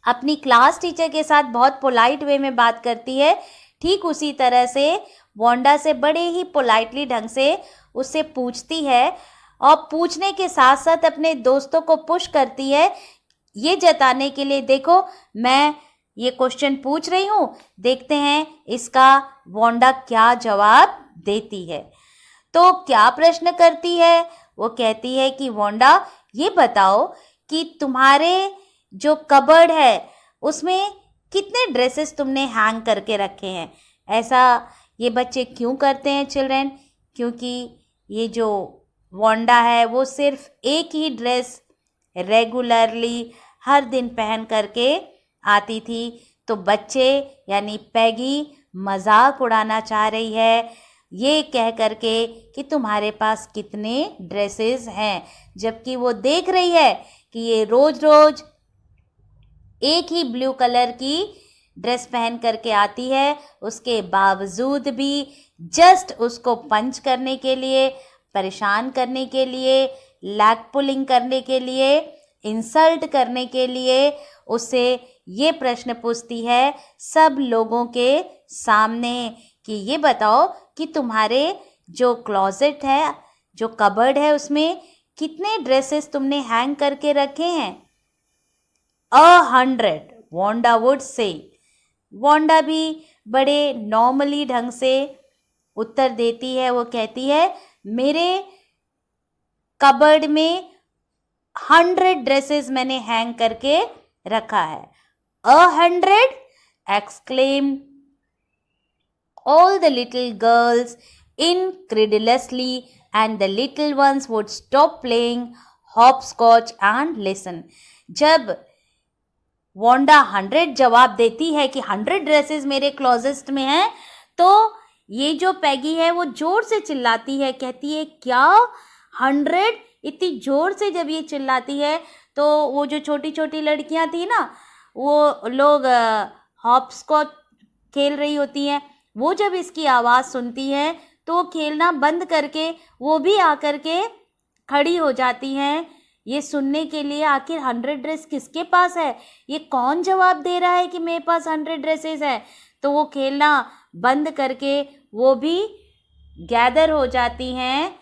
अपनी क्लास टीचर के साथ बहुत पोलाइट वे में बात करती है, ठीक उसी तरह से वांडा से बड़े ही पोलाइटली ढंग से उससे पूछती है, और पूछने के साथ साथ अपने दोस्तों को पुश करती है ये जताने के लिए, देखो मैं ये क्वेश्चन पूछ रही हूँ, देखते हैं इसका वांडा क्या जवाब देती है. तो क्या प्रश्न करती है? वो कहती है कि वांडा, ये बताओ कि तुम्हारे जो कबर्ड है उसमें कितने ड्रेसेस तुमने हैंग करके रखे हैं. ऐसा ये बच्चे क्यों करते हैं चिल्ड्रन? क्योंकि ये जो वांडा है वो सिर्फ एक ही ड्रेस रेगुलरली हर दिन पहन करके आती थी. तो बच्चे यानी पैगी मजाक उड़ाना चाह रही है ये कह करके कि तुम्हारे पास कितने ड्रेसेस हैं, जबकि वो देख रही है कि ये रोज रोज एक ही ब्लू कलर की ड्रेस पहन करके आती है. उसके बावजूद भी जस्ट उसको पंच करने के लिए, परेशान करने के लिए, लैग पुलिंग करने के लिए, इंसल्ट करने के लिए उससे ये प्रश्न पूछती है सब लोगों के सामने कि ये बताओ कि तुम्हारे जो क्लोजेट है जो कबर्ड है उसमें कितने ड्रेसेस तुमने हैंग करके रखे हैं? 100, वोंडा वुड से। वोंडा भी बड़े नॉर्मली ढंग से उत्तर देती है। वो कहती है मेरे कबर्ड में 100 ड्रेसेस मैंने हैंग करके रखा है। 100, exclaimed all the little girls incredulously, and the little ones would stop playing hopscotch and listen. जब वोंडा 100 जवाब देती है कि 100 ड्रेसेस मेरे क्लोजेट में हैं, तो ये जो पैगी है वो जोर से चिल्लाती है, कहती है क्या 100? इतनी जोर से जब ये चिल्लाती है तो वो जो छोटी छोटी लड़कियां थी ना, वो लोग हॉपस्कॉच खेल रही होती हैं, वो जब इसकी आवाज़ सुनती है तो वो खेलना बंद करके वो भी आकर के खड़ी हो जाती हैं ये सुनने के लिए आखिर 100 ड्रेस किसके पास है, ये कौन जवाब दे रहा है कि मेरे पास 100 ड्रेसेस है। तो वो खेलना बंद करके वो भी गैदर हो जाती हैं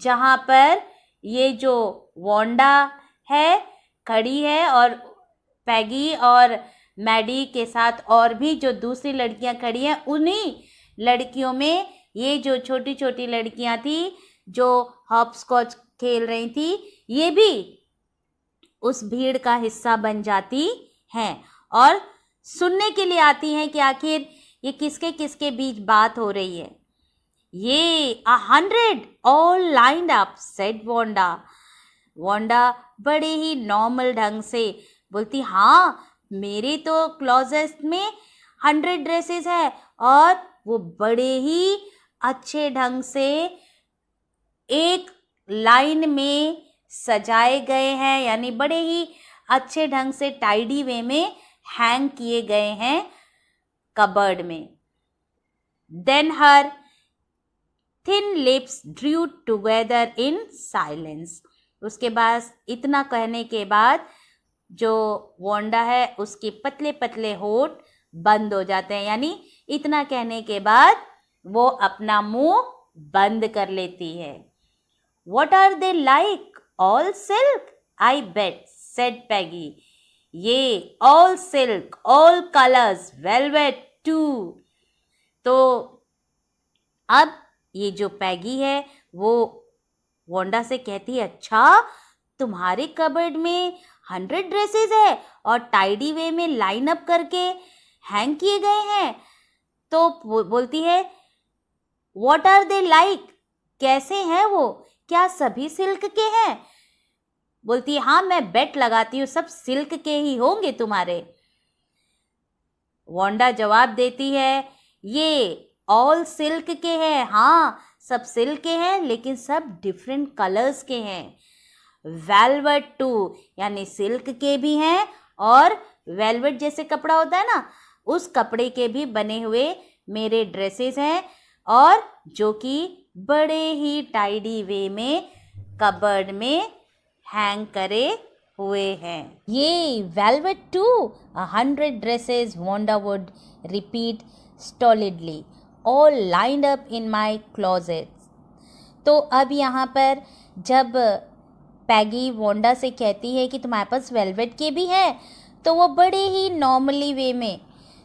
जहाँ पर ये जो वोंडा है खड़ी है, और पैगी और मैडी के साथ और भी जो दूसरी लड़कियां खड़ी हैं, उन्हीं लड़कियों में ये जो छोटी छोटी लड़कियां थी जो हॉपस्कॉच खेल रही थी, ये भी उस भीड़ का हिस्सा बन जाती हैं और सुनने के लिए आती हैं कि आखिर ये किसके किसके बीच बात हो रही है। ये 100 all lined up, said Wanda. Wanda बड़े ही नॉर्मल ढंग से बोलती, हाँ मेरे तो क्लोजेट में 100 ड्रेसेस है, और वो बड़े ही अच्छे ढंग से एक लाइन में सजाए गए हैं, यानी बड़े ही अच्छे ढंग से टाइडी वे में हैंग किए गए हैं कबर्ड में। Then her thin lips drew together in silence. उसके बाद इतना कहने के बाद जो वोंडा है उसके पतले पतले होठ बंद हो जाते हैं, यानी इतना कहने के बाद वो अपना मुंह बंद कर लेती है। What are they like? All silk? I bet, said Peggy. ये all silk, all colors, velvet too. तो अब ये जो पैगी है वो वोंडा से कहती है, अच्छा तुम्हारे कबर्ड में 100 ड्रेसेस है और टाइडी वे में लाइन अप करके हैंग किए गए हैं। तो बोलती है, व्हाट आर दे लाइक? कैसे हैं वो? क्या सभी सिल्क के हैं? बोलती है, हाँ मैं बेट लगाती हूँ सब सिल्क के ही होंगे तुम्हारे। वोंडा जवाब देती है, ये ऑल सिल्क के हैं, हाँ सब सिल्क के हैं, लेकिन सब डिफरेंट कलर्स के हैं। वेलवेट टू, यानी सिल्क के भी हैं और वेलवेट जैसे कपड़ा होता है ना, उस कपड़े के भी बने हुए मेरे ड्रेसेस हैं, और जो कि बड़े ही टाइडी वे में कबर्ड में हैंग करे हुए हैं। ये velvet too 100 dresses, Wanda would repeat stolidly, all lined up in my closet. तो अब यहाँ पर जब पैगी वोंडा से कहती है कि तुम्हारे पास वेलवेट के भी हैं, तो वो बड़े ही नॉर्मली वे में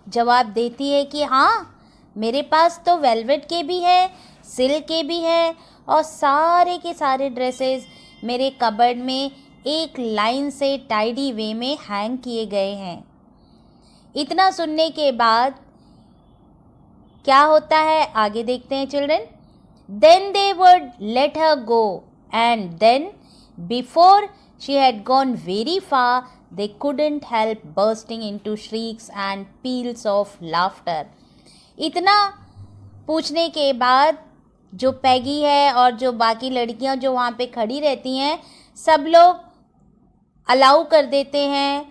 जवाब देती है कि हाँ मेरे पास तो वेलवेट के भी है, सिल्क के भी है, और सारे के सारे ड्रेसेस मेरे कबर्ड में एक लाइन से टाइडी वे में हैंग किए गए हैं। इतना सुनने के बाद क्या होता है आगे देखते हैं children. Then they would let her go, and then before she had gone very far they couldn't help bursting into shrieks and peals of laughter. इतना पूछने के बाद जो पैगी है और जो बाकी लड़कियां जो वहाँ पे खड़ी रहती हैं, सब लोग अलाउ कर देते हैं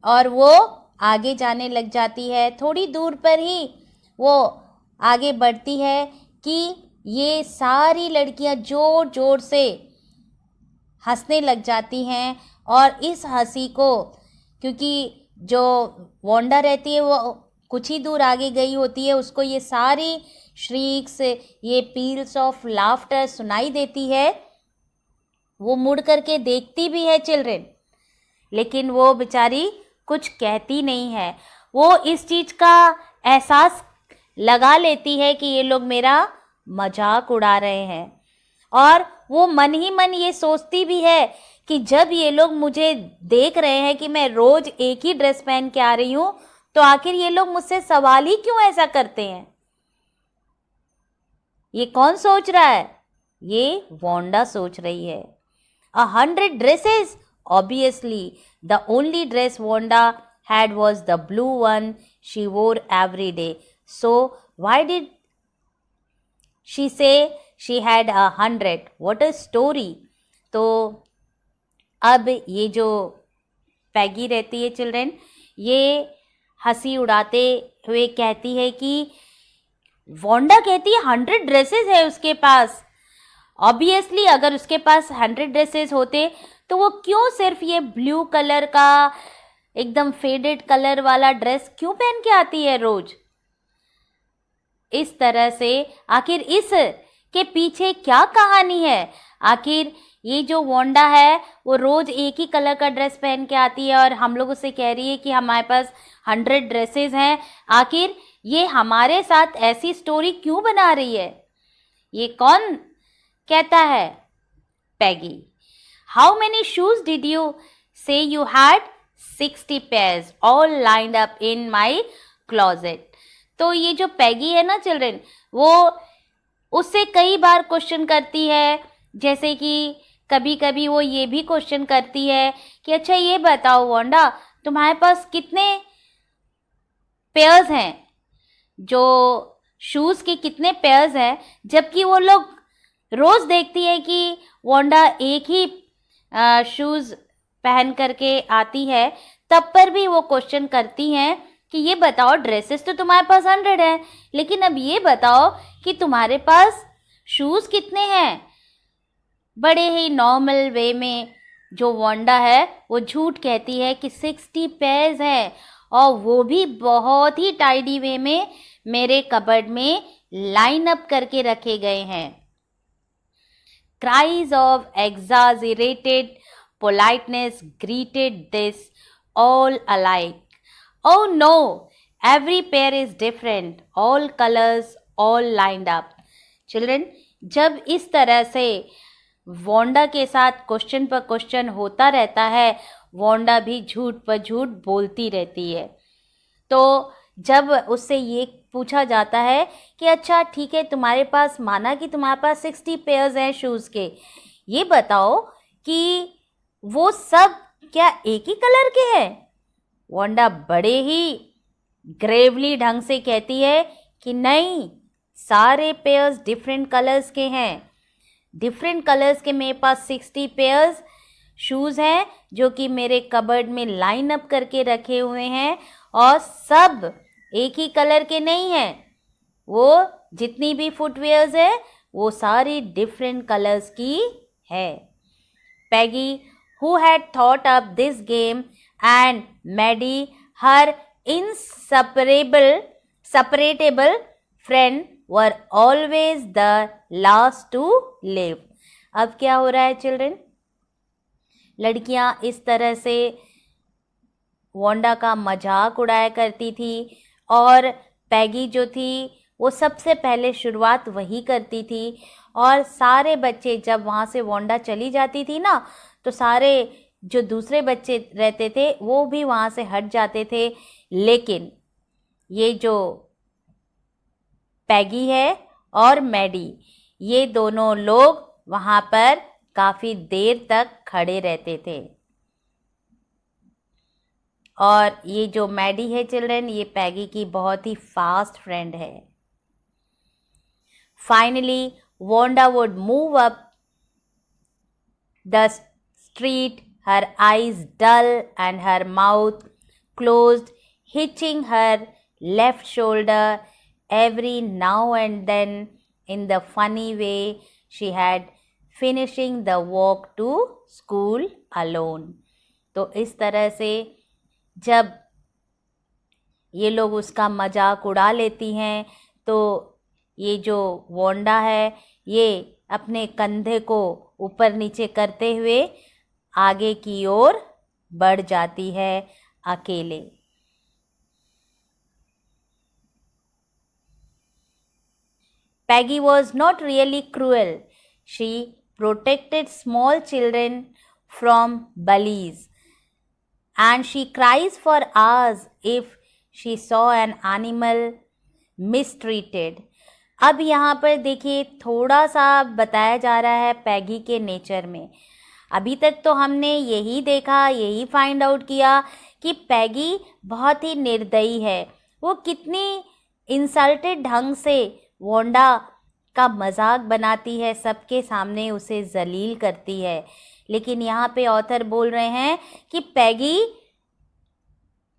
और वो आगे जाने लग जाती है। थोड़ी दूर पर ही वो आगे बढ़ती है कि ये सारी लड़कियां जोर जोर से हंसने लग जाती हैं, और इस हंसी को, क्योंकि जो वोंडा रहती है वो कुछ ही दूर आगे गई होती है, उसको ये सारी श्रीक्स, ये पील्स ऑफ लाफ्टर सुनाई देती है। वो मुड़ करके देखती भी है चिल्ड्रन, लेकिन वो बेचारी कुछ कहती नहीं है। वो इस चीज़ का एहसास लगा लेती है कि ये लोग मेरा मजाक उड़ा रहे हैं, और वो मन ही मन ये सोचती भी है कि जब ये लोग मुझे देख रहे हैं कि मैं रोज एक ही ड्रेस पहन के आ रही हूँ, तो आखिर ये लोग मुझसे सवाल ही क्यों ऐसा करते हैं। ये कौन सोच रहा है? ये वांडा सोच रही है। 100 dresses? Obviously, the only dress Wanda had was the blue one she wore every day. So, why did she say she had 100? What a story! तो अब ये जो पैगी रहती है चिल्ड्रन, ये हंसी उड़ाते हुए कहती है कि वांडा कहती है 100 ड्रेसेस है उसके पास। ऑब्वियसली अगर उसके पास 100 ड्रेसेस होते तो वो क्यों सिर्फ ये ब्लू कलर का एकदम फेडेड कलर वाला ड्रेस क्यों पहन के आती है रोज। इस तरह से आखिर इस के पीछे क्या कहानी है? आखिर ये जो वांडा है वो रोज एक ही कलर का ड्रेस पहन के आती है और हम लोग उससे कह रही है कि हमारे पास 100 ड्रेसेस हैं। आखिर ये हमारे साथ ऐसी स्टोरी क्यों बना रही है? ये कौन कहता है? Peggy. How many shoes did you say you had? 60 pairs all lined up in my closet. तो ये जो पैगी है ना चिल्ड्रन, वो उससे कई बार क्वेश्चन करती है। जैसे कि कभी कभी वो ये भी क्वेश्चन करती है कि अच्छा ये बताओ वांडा, तुम्हारे पास कितने पेयर्स हैं, जो शूज़ के कितने पेयर्स हैं। जबकि वो लोग रोज़ देखती है कि वांडा एक ही शूज़ पहन करके आती है, तब पर भी वो क्वेश्चन करती हैं कि ये बताओ ड्रेसेस तो तुम्हारे पास 100 हैं, लेकिन अब ये बताओ कि तुम्हारे पास शूज़ कितने हैं। बड़े ही नॉर्मल वे में जो वांडा है वो झूठ कहती है कि 60 पेयर्स हैं, और वो भी बहुत ही टाइडी वे में मेरे कबर्ड में लाइन अप करके रखे गए हैं। Cries of exaggerated politeness greeted this all alike. Oh no, every pair is different, all colors, all lined up. Children, जब इस तरह से वांडा के साथ क्वेश्चन पर क्वेश्चन होता रहता है, वांडा भी झूठ पर झूठ बोलती रहती है। तो जब उससे ये पूछा जाता है कि अच्छा ठीक है, तुम्हारे पास, माना कि तुम्हारे पास 60 पेयर्स हैं शूज़ के, ये बताओ कि वो सब क्या एक ही कलर के हैं। वांडा बड़े ही ग्रेवली ढंग से कहती है कि नहीं, सारे पेयर्स डिफरेंट कलर्स के हैं। डिफरेंट कलर्स के मेरे पास 60 पेयर्स शूज़ हैं जो कि मेरे कबर्ड में लाइन अप करके रखे हुए हैं, और सब एक ही कलर के नहीं हैं। वो जितनी भी फुटवेयर्स है वो सारी डिफरेंट कलर्स की है। पैगी, who had thought up this game, and Maddie, her separatable friend, were always the last to leave. अब क्या हो रहा है चिल्ड्रन? लड़कियां इस तरह से वांडा का मजाक उड़ाया करती थी, और पैगी जो थी वो सबसे पहले शुरुआत वही करती थी। और सारे बच्चे जब वहाँ से वांडा चली जाती थी ना, तो सारे जो दूसरे बच्चे रहते थे वो भी वहाँ से हट जाते थे। लेकिन ये जो पैगी है और मैडी, ये दोनों लोग वहाँ पर काफ़ी देर तक खड़े रहते थे। और ये जो मैडी है चिल्ड्रन, ये पैगी की बहुत ही फास्ट फ्रेंड है। Finally Wanda would move up the street, her eyes dull and her mouth closed, hitching her left shoulder every now and then in the funny way she had finishing the walk to school alone. तो इस तरह से जब ये लोग उसका मजाक उड़ा लेती हैं। तो ये जो वांडा है ये अपने कंधे को ऊपर नीचे करते हुए आगे की ओर बढ़ जाती है अकेले। Peggy was not really cruel. She protected small children from bullies, and she cries for hours if she saw an animal mistreated. अब यहाँ पर देखिए थोड़ा सा बताया जा रहा है पैगी के नेचर में। अभी तक तो हमने यही देखा, यही फाइंड आउट किया कि पैगी बहुत ही निर्दयी है। वो कितनी इंसल्टेड ढंग से वांडा का मजाक बनाती है, सबके सामने उसे जलील करती है। लेकिन यहाँ पे ऑथर बोल रहे हैं कि पैगी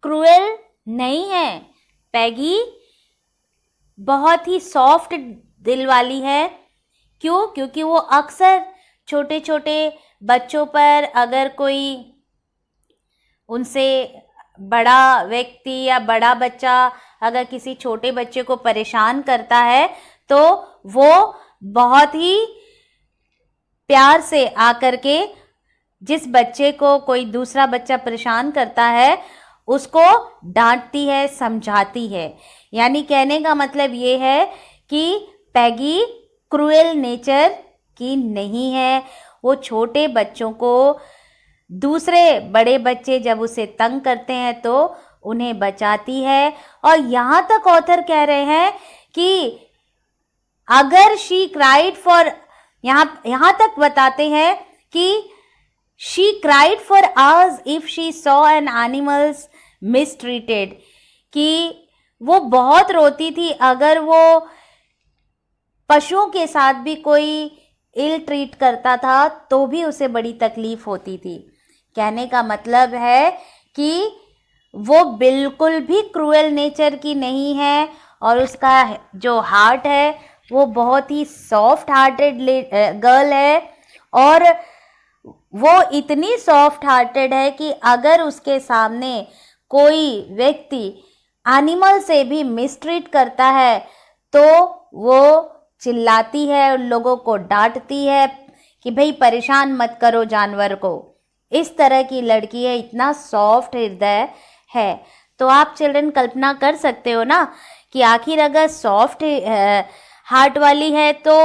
क्रूएल नहीं है, पैगी बहुत ही सॉफ्ट दिल वाली है। क्यों? क्योंकि वो अक्सर छोटे छोटे बच्चों पर अगर कोई उनसे बड़ा व्यक्ति या बड़ा बच्चा अगर किसी छोटे बच्चे को परेशान करता है तो वो बहुत ही प्यार से आकर के जिस बच्चे को कोई दूसरा बच्चा परेशान करता है उसको डांटती है, समझाती है। यानी कहने का मतलब ये है कि पैगी क्रूएल नेचर की नहीं है। वो छोटे बच्चों को दूसरे बड़े बच्चे जब उसे तंग करते हैं तो उन्हें बचाती है। और यहाँ तक ऑथर कह रहे हैं कि अगर शी क्राइड फॉर, यहाँ तक बताते हैं कि she cried for hours if she saw an animals mistreated, कि वो बहुत रोती थी अगर वो पशुओं के साथ भी कोई इल ट्रीट करता था तो भी उसे बड़ी तकलीफ होती थी। कहने का मतलब है कि वो बिल्कुल भी क्रूएल नेचर की नहीं है और उसका जो हार्ट है वो बहुत ही सॉफ्ट हार्टेड गर्ल है। और वो इतनी सॉफ्ट हार्टेड है कि अगर उसके सामने कोई व्यक्ति एनिमल से भी मिसट्रीट करता है तो वो चिल्लाती है, उन लोगों को डांटती है कि भाई परेशान मत करो जानवर को। इस तरह की लड़की है, इतना सॉफ्ट हृदय है। तो आप चिल्ड्रन कल्पना कर सकते हो ना कि आखिर अगर सॉफ्ट हार्ट वाली है तो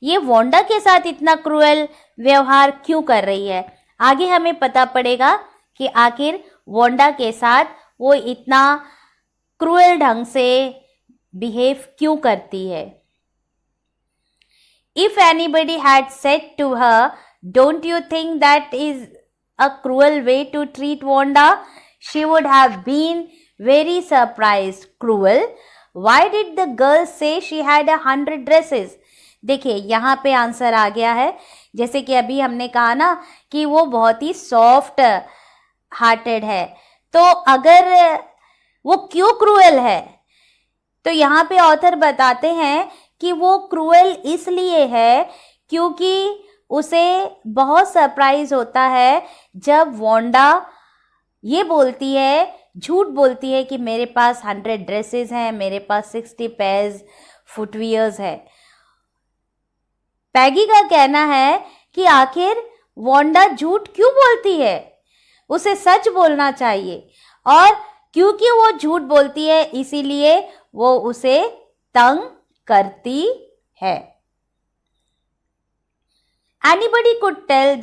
ये वांडा के साथ इतना क्रूएल व्यवहार क्यों कर रही है। आगे हमें पता पड़ेगा कि आखिर वांडा के साथ वो इतना क्रूएल ढंग से बिहेव क्यों करती है। If anybody had said to her, "Don't you think that is a cruel way to treat Wanda?" she would have been very surprised. Cruel? Why did the girl say she had 100 dresses? देखिए यहाँ पे answer आ गया है। जैसे कि अभी हमने कहा ना कि वो बहुत ही सॉफ्ट हार्टेड है, तो अगर वो क्यों क्रूएल है तो यहाँ पे ऑथर बताते हैं कि वो क्रूएल इसलिए है क्योंकि उसे बहुत सरप्राइज होता है जब वांडा ये बोलती है, झूठ बोलती है कि मेरे पास 100 ड्रेसेस हैं, मेरे पास 60 पेयर्स फुटवियर्स है। पैगी का कहना है कि आखिर वांडा झूठ क्यों बोलती है, उसे सच बोलना चाहिए। और क्योंकि वो झूठ बोलती है इसीलिए वो उसे तंग करती है। Anybody could tell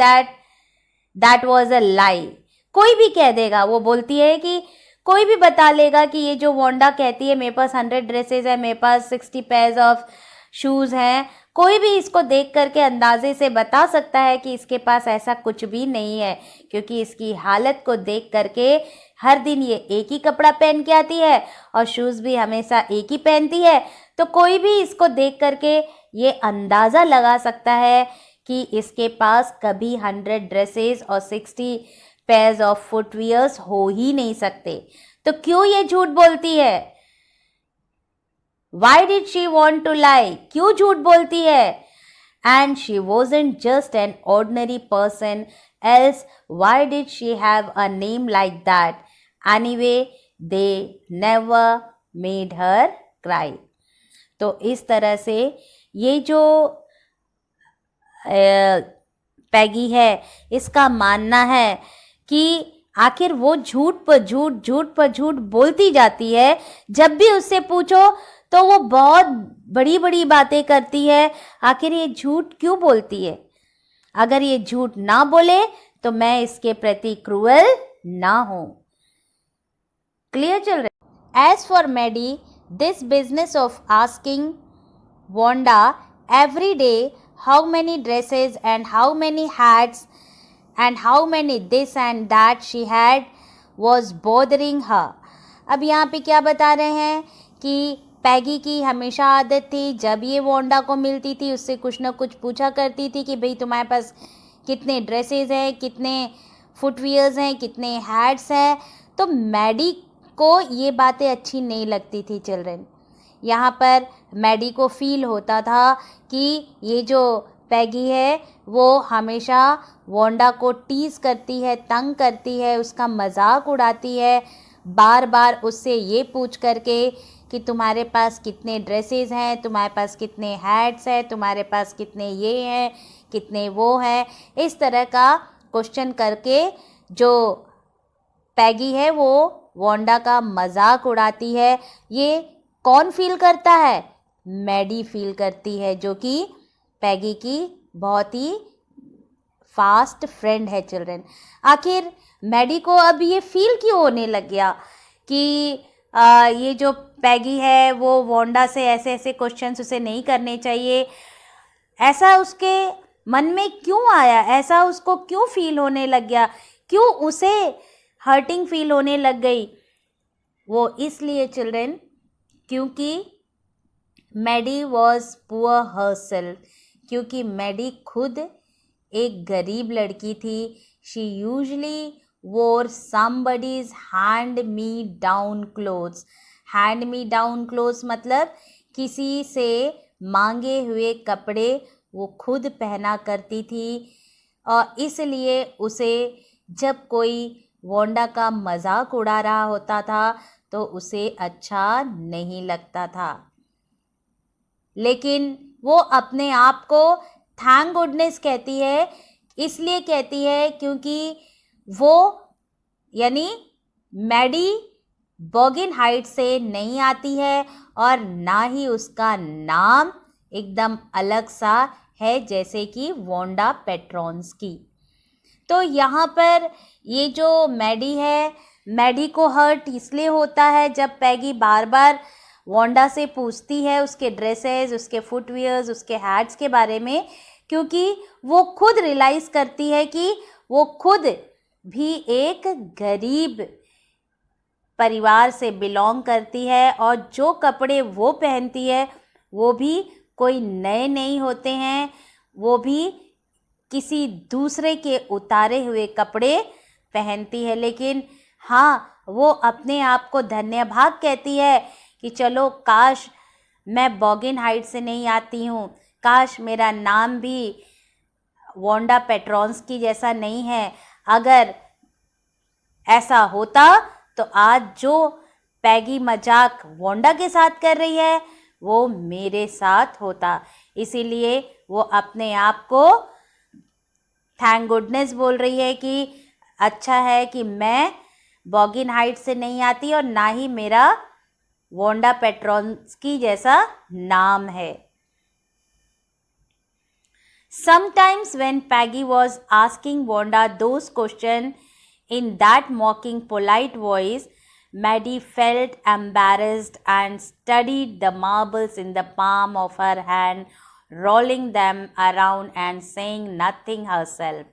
that was a lie. कोई भी कह देगा, वो बोलती है कि कोई भी बता लेगा कि ये जो वांडा कहती है मेरे पास 100 ड्रेसेस है, मेरे पास 60 पेयर्स ऑफ शूज हैं, कोई भी इसको देख करके अंदाजे से बता सकता है कि इसके पास ऐसा कुछ भी नहीं है, क्योंकि इसकी हालत को देख करके हर दिन ये एक ही कपड़ा पहन के आती है और शूज़ भी हमेशा एक ही पहनती है। तो कोई भी इसको देख करके ये अंदाज़ा लगा सकता है कि इसके पास कभी 100 ड्रेसेस और 60 पेयर्स ऑफ फुटवियर्स हो ही नहीं सकते। तो क्यों ये झूठ बोलती है? Why did she want to lie? क्यों झूठ बोलती है? And she wasn't just an ordinary person, else why did she have a name like that? Anyway, they never made her cry. तो इस तरह से ये जो पैगी है, इसका मानना है कि आखिर वो झूठ पर झूठ बोलती जाती है। जब भी उससे पूछो तो वो बहुत बड़ी बड़ी बातें करती है। आखिर ये झूठ क्यों बोलती है? अगर ये झूठ ना बोले तो मैं इसके प्रति क्रूअल ना हूं। क्लियर चल रहा है? As for Maddie, this business of asking Wanda every day how many dresses and how many hats and how many this and that she had was bothering her. अब यहाँ पे क्या बता रहे हैं कि पैगी की हमेशा आदत थी, जब ये वोंडा को मिलती थी उससे कुछ ना कुछ पूछा करती थी कि भाई तुम्हारे पास कितने ड्रेसेस हैं, कितने फुटवियर्स हैं, कितने हैट्स हैं। तो मैडी को ये बातें अच्छी नहीं लगती थी चिल्ड्रन। यहाँ पर मैडी को फील होता था कि ये जो पैगी है वो हमेशा वोंडा को टीज़ करती है, तंग करती है, उसका मजाक उड़ाती है, बार बार उससे ये पूछ करके कि तुम्हारे पास कितने ड्रेसेस हैं, तुम्हारे पास कितने हैट्स हैं, तुम्हारे पास कितने ये हैं, कितने वो हैं। इस तरह का क्वेश्चन करके जो पैगी है वो वोंडा का मजाक उड़ाती है। ये कौन फील करता है? मैडी फील करती है, जो कि पैगी की बहुत ही फास्ट फ्रेंड है चिल्ड्रन। आखिर मैडी को अब ये फील क्यों होने लग गया कि ये जो पैगी है वो वोंडा से ऐसे ऐसे क्वेश्चंस उसे नहीं करने चाहिए? ऐसा उसके मन में क्यों आया? ऐसा उसको क्यों फील होने लग गया? क्यों उसे हर्टिंग फील होने लग गई? वो इसलिए चिल्ड्रन क्योंकि मैडी वॉज पुअर हरसेल्फ, क्योंकि मैडी खुद एक गरीब लड़की थी। शी यूजली वोर somebody's hand me down clothes. Hand me down clothes मतलब किसी से मांगे हुए कपड़े वो खुद पहना करती थी, और इसलिए उसे जब कोई वोंडा का मजाक उड़ा रहा होता था तो उसे अच्छा नहीं लगता था। लेकिन वो अपने आप को थैंक गुडनेस कहती है, इसलिए कहती है क्योंकि वो यानी मैडी बॉगिन हाइट से नहीं आती है और ना ही उसका नाम एकदम अलग सा है जैसे कि वोंडा पेट्रोन्स्की। तो यहाँ पर ये जो मैडी है, मैडी को हर्ट इसलिए होता है जब पैगी बार बार वोंडा से पूछती है उसके ड्रेसेस, उसके फुटवियर्स, उसके हैट्स के बारे में, क्योंकि वो खुद रियलाइज़ करती है कि वो खुद भी एक गरीब परिवार से बिलोंग करती है और जो कपड़े वो पहनती है वो भी कोई नए नहीं होते हैं, वो भी किसी दूसरे के उतारे हुए कपड़े पहनती है। लेकिन हाँ, वो अपने आप को धन्यभाग कहती है कि चलो काश मैं बॉगिन हाइट से नहीं आती हूँ, काश मेरा नाम भी वोंडा पेट्रोन्स्की जैसा नहीं है। अगर ऐसा होता तो आज जो पैगी मजाक वोंडा के साथ कर रही है वो मेरे साथ होता। इसीलिए वो अपने आप को थैंक गुडनेस बोल रही है कि अच्छा है कि मैं बॉगिन हाइट से नहीं आती और ना ही मेरा वोंडा पेट्रोन्स्की जैसा नाम है। Sometimes when Peggy was asking Wanda those questions in that mocking, polite voice, Maddie felt embarrassed and studied the marbles in the palm of her hand, rolling them around and saying nothing herself.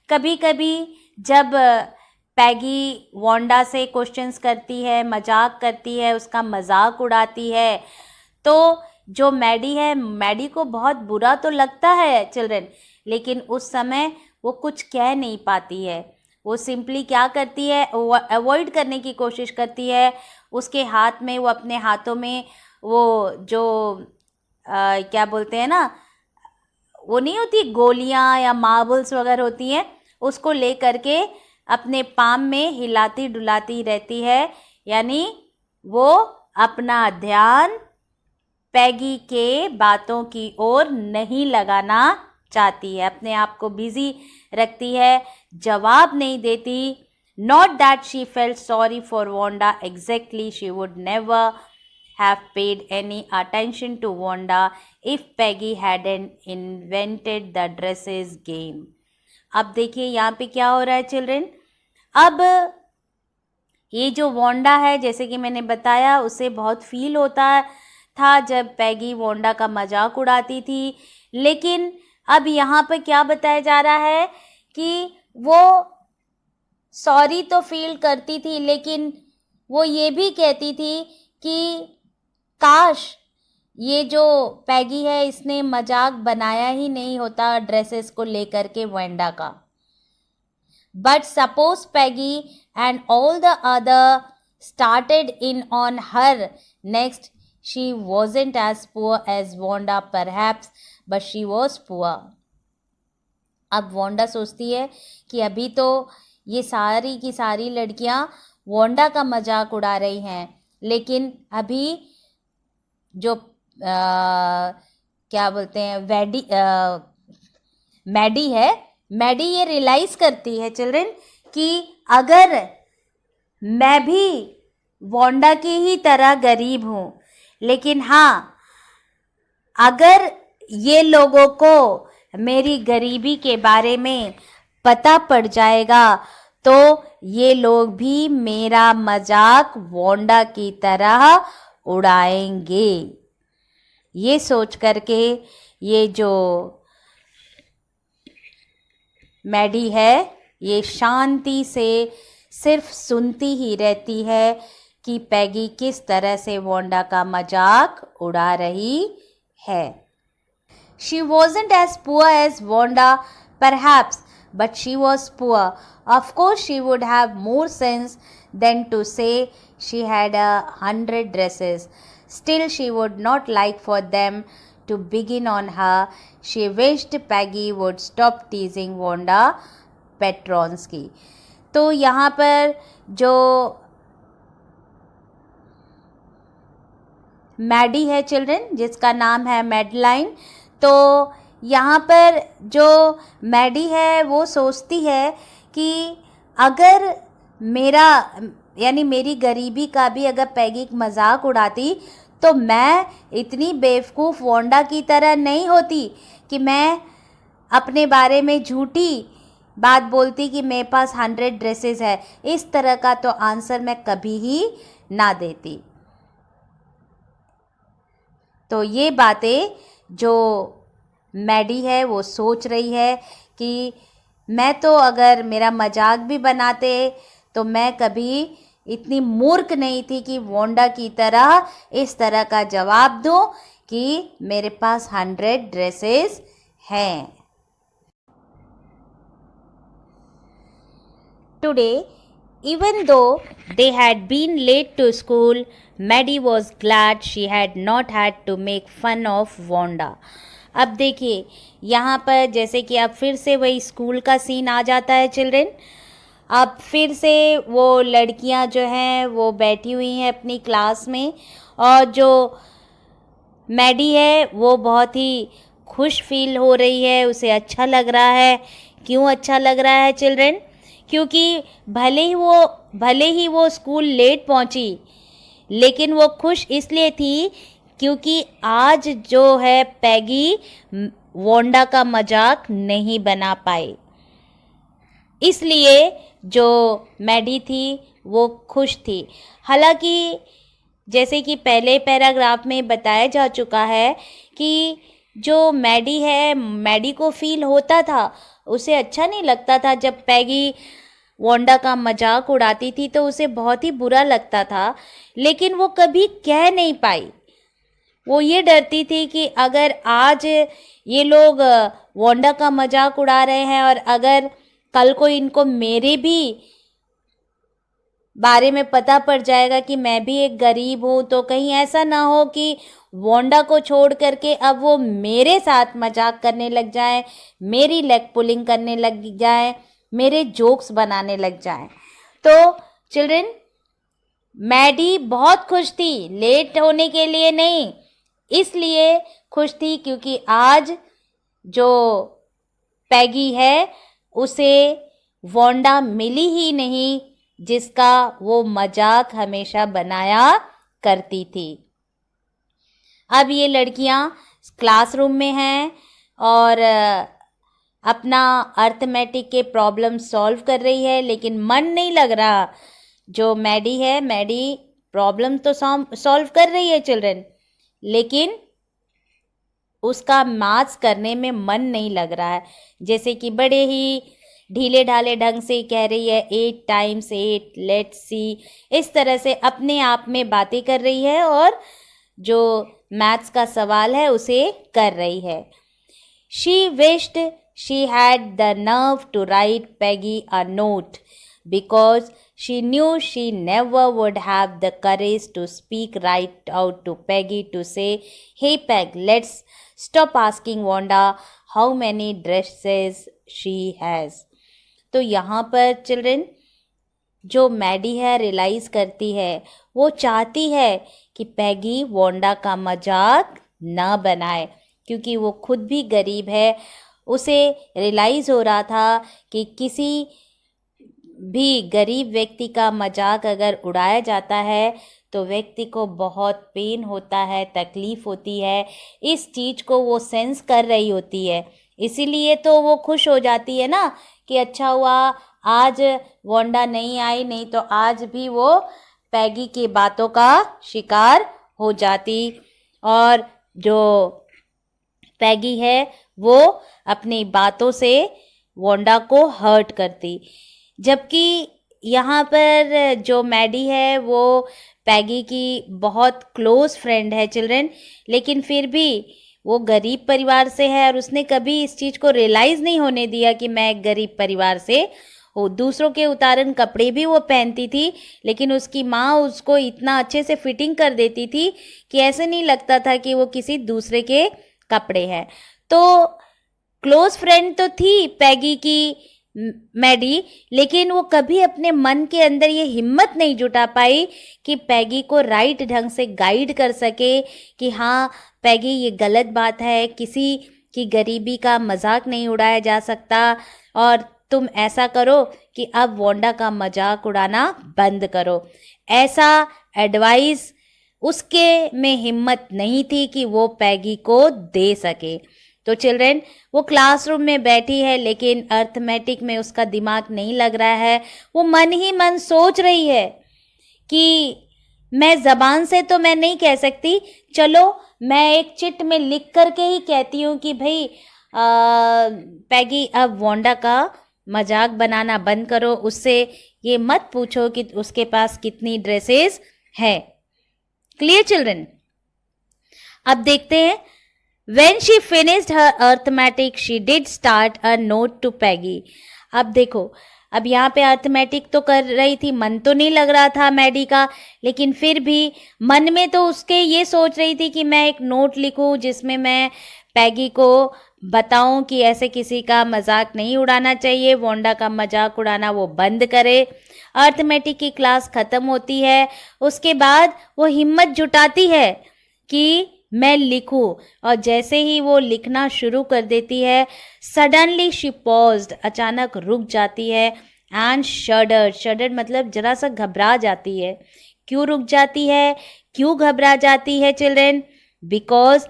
कभी कभी जब पैगी Wanda से questions करती है, मजाक करती है, उसका मजाक उड़ाती है, तो जो मैडी है, मैडी को बहुत बुरा तो लगता है चिल्ड्रन, लेकिन उस समय वो कुछ कह नहीं पाती है। वो सिंपली क्या करती है, वो अवॉइड करने की कोशिश करती है। उसके हाथ में, वो अपने हाथों में वो जो क्या बोलते हैं ना, वो नहीं होती गोलियां या मार्बल्स वगैरह होती हैं, उसको ले करके अपने पाम में हिलाती डुलाती रहती है। यानी वो अपना ध्यान पैगी के बातों की ओर नहीं लगाना चाहती है, अपने आप को बिजी रखती है, जवाब नहीं देती. Not that she felt sorry for Wanda exactly. She would never have paid any attention to Wanda if Peggy hadn't invented the dresses game. अब देखिए यहाँ पे क्या हो रहा है चिल्ड्रन. अब ये जो वोंडा है, जैसे कि मैंने बताया, उसे बहुत फील होता था जब पैगी वोंडा का मजाक उड़ाती थी. लेकिन अब यहाँ पर क्या बताया जा रहा है कि वो सॉरी तो फील करती थी, लेकिन वो ये भी कहती थी कि काश ये जो पैगी है इसने मजाक बनाया ही नहीं होता ड्रेसेस को लेकर के वेंडा का. But suppose Peggy and all the other started in on her next. She wasn't as poor as Wanda perhaps, but she was poor. अब वोंडा सोचती है कि अभी तो ये सारी की सारी लड़कियां वोंडा का मजाक उड़ा रही हैं, लेकिन अभी जो क्या बोलते हैं मैडी है, मैडी ये रियलाइज करती है चिल्ड्रन कि अगर मैं भी वोंडा की ही तरह गरीब हूँ, लेकिन हाँ, अगर ये लोगों को मेरी गरीबी के बारे में पता पड़ जाएगा तो ये लोग भी मेरा मजाक वोंडा की तरह उड़ाएंगे. ये सोच करके ये जो मैडी है ये शांति से सिर्फ सुनती ही रहती है कि पैगी किस तरह से वोंडा का मजाक उड़ा रही है. She wasn't as poor as Wanda, perhaps, but she was poor. Of course, she would have more sense than to say she had 100 dresses. Still, she would not like for them to begin on her. She wished Peggy would stop teasing Wanda Petronsky. तो यहाँ पर जो Maddie है children, जिसका नाम है मैडलाइन, तो यहाँ पर जो मैडी है वो सोचती है कि अगर मेरा यानी मेरी गरीबी का भी अगर पैगी मजाक उड़ाती तो मैं इतनी बेवकूफ़ वोंडा की तरह नहीं होती कि मैं अपने बारे में झूठी बात बोलती कि मेरे पास 100 ड्रेसेस है. इस तरह का तो आंसर मैं कभी ही ना देती. तो ये बातें जो मैडी है वो सोच रही है कि मैं तो अगर मेरा मजाक भी बनाते तो मैं कभी इतनी मूर्ख नहीं थी कि वोंडा की तरह इस तरह का जवाब दूं कि मेरे पास 100 ड्रेसेस हैं. Today, even though they had been late to school, Maddie was glad she had not had to make fun of Wanda. अब देखिए यहाँ पर जैसे कि अब फिर से वही स्कूल का सीन आ जाता है चिल्ड्रन. अब फिर से वो लड़कियाँ जो हैं वो बैठी हुई हैं अपनी क्लास में, और जो मैडी है वो बहुत ही खुश फील हो रही है, उसे अच्छा लग रहा है. क्यों अच्छा लग रहा है चिल्ड्रन? क्योंकि भले ही वो स्कूल लेट पहुंची, लेकिन वो खुश इसलिए थी क्योंकि आज जो है पैगी वोंडा का मजाक नहीं बना पाई. इसलिए जो मैडी थी वो खुश थी. हालांकि जैसे कि पहले पैराग्राफ में बताया जा चुका है कि जो मैडी है, मैडी को फील होता था, उसे अच्छा नहीं लगता था जब पैगी वोंडा का मजाक उड़ाती थी, तो उसे बहुत ही बुरा लगता था, लेकिन वो कभी कह नहीं पाई. वो ये डरती थी कि अगर आज ये लोग वोंडा का मजाक उड़ा रहे हैं और अगर कल को इनको मेरे भी बारे में पता पड़ जाएगा कि मैं भी एक गरीब हूँ, तो कहीं ऐसा ना हो कि वोंडा को छोड़ करके अब वो मेरे साथ मजाक करने लग जाए, मेरी लेग पुलिंग करने लग जाए, मेरे जोक्स बनाने लग जाए. तो चिल्ड्रन, मैडी बहुत खुश थी, लेट होने के लिए नहीं, इसलिए खुश थी क्योंकि आज जो पैगी है उसे वांडा मिली ही नहीं, जिसका वो मजाक हमेशा बनाया करती थी। अब ये लड़कियां क्लासरूम में हैं और अपना अर्थमेटिक के प्रॉब्लम सॉल्व कर रही है, लेकिन मन नहीं लग रहा। जो मैडी है, मैडी प्रॉब्लम तो सॉल्व कर रही है चिल्ड्रन, लेकिन उसका मैथ्स करने में मन नहीं लग रहा है। जैसे कि बड़े ही ढीले ढाले ढंग से कह रही है 8 टाइम्स 8 लेट्स सी, इस तरह से अपने आप में बातें कर रही है और जो मैथ्स का सवाल है उसे कर रही है। She wished she had the nerve to write Peggy a note because she knew she never would have the courage to speak right out to Peggy to say, "Hey Peg, let's stop asking Wanda how many dresses she has." तो यहाँ पर children जो Maddie है realise करती है, वो चाहती है कि पैगी वांडा का मजाक ना बनाए, क्योंकि वो खुद भी गरीब है। उसे रियलाइज़ हो रहा था कि किसी भी गरीब व्यक्ति का मजाक अगर उड़ाया जाता है तो व्यक्ति को बहुत पेन होता है, तकलीफ़ होती है। इस चीज़ को वो सेंस कर रही होती है, इसीलिए तो वो खुश हो जाती है ना कि अच्छा हुआ आज वांडा नहीं आई, नहीं तो आज भी वो पैगी की बातों का शिकार हो जाती और जो पैगी है वो अपनी बातों से वांडा को हर्ट करती। जबकि यहाँ पर जो मैडी है वो पैगी की बहुत क्लोज फ्रेंड है चिल्ड्रन, लेकिन फिर भी वो गरीब परिवार से है और उसने कभी इस चीज़ को रियलाइज़ नहीं होने दिया कि मैं एक गरीब परिवार से हूँ। दूसरों के उतारन कपड़े भी वो पहनती थी, लेकिन उसकी माँ उसको इतना अच्छे से फिटिंग कर देती थी कि ऐसे नहीं लगता था कि वो किसी दूसरे के कपड़े हैं। तो क्लोज फ्रेंड तो थी पैगी की मैडी, लेकिन वो कभी अपने मन के अंदर ये हिम्मत नहीं जुटा पाई कि पैगी को राइट ढंग से गाइड कर सके कि हाँ पैगी ये गलत बात है, किसी की गरीबी का मजाक नहीं उड़ाया जा सकता और तुम ऐसा करो कि अब वांडा का मजाक उड़ाना बंद करो। ऐसा एडवाइस उसके में हिम्मत नहीं थी कि वो पैगी को दे सके। तो चिल्ड्रन वो क्लासरूम में बैठी है, लेकिन अर्थमेटिक में उसका दिमाग नहीं लग रहा है। वो मन ही मन सोच रही है कि मैं ज़बान से तो मैं नहीं कह सकती, चलो मैं एक चिट में लिख करके ही कहती हूँ कि भाई पैगी अब वांडा का मजाक बनाना बंद करो, उससे ये मत पूछो कि उसके पास कितनी ड्रेसेस है। Clear children? अब देखते हैं। When she finished her arithmetic, she did start a note to Peggy. अब देखो, अब यहाँ पे अर्थमेटिक तो कर रही थी, मन तो नहीं लग रहा था मैडी का, लेकिन फिर भी मन में तो उसके ये सोच रही थी कि मैं एक नोट लिखूं जिसमें मैं पैगी को बताऊं कि ऐसे किसी का मजाक नहीं उड़ाना चाहिए, वांडा का मजाक उड़ाना वो बंद करे। अर्थमेटिक की क्लास ख़त्म होती है, उसके बाद वो हिम्मत जुटाती है कि मैं लिखूं, और जैसे ही वो लिखना शुरू कर देती है, सडनली शी पॉज्ड, अचानक रुक जाती है, एंड शडर्ड, शडर्ड मतलब जरा सा घबरा जाती है। क्यों रुक जाती है, क्यों घबरा जाती है children? Because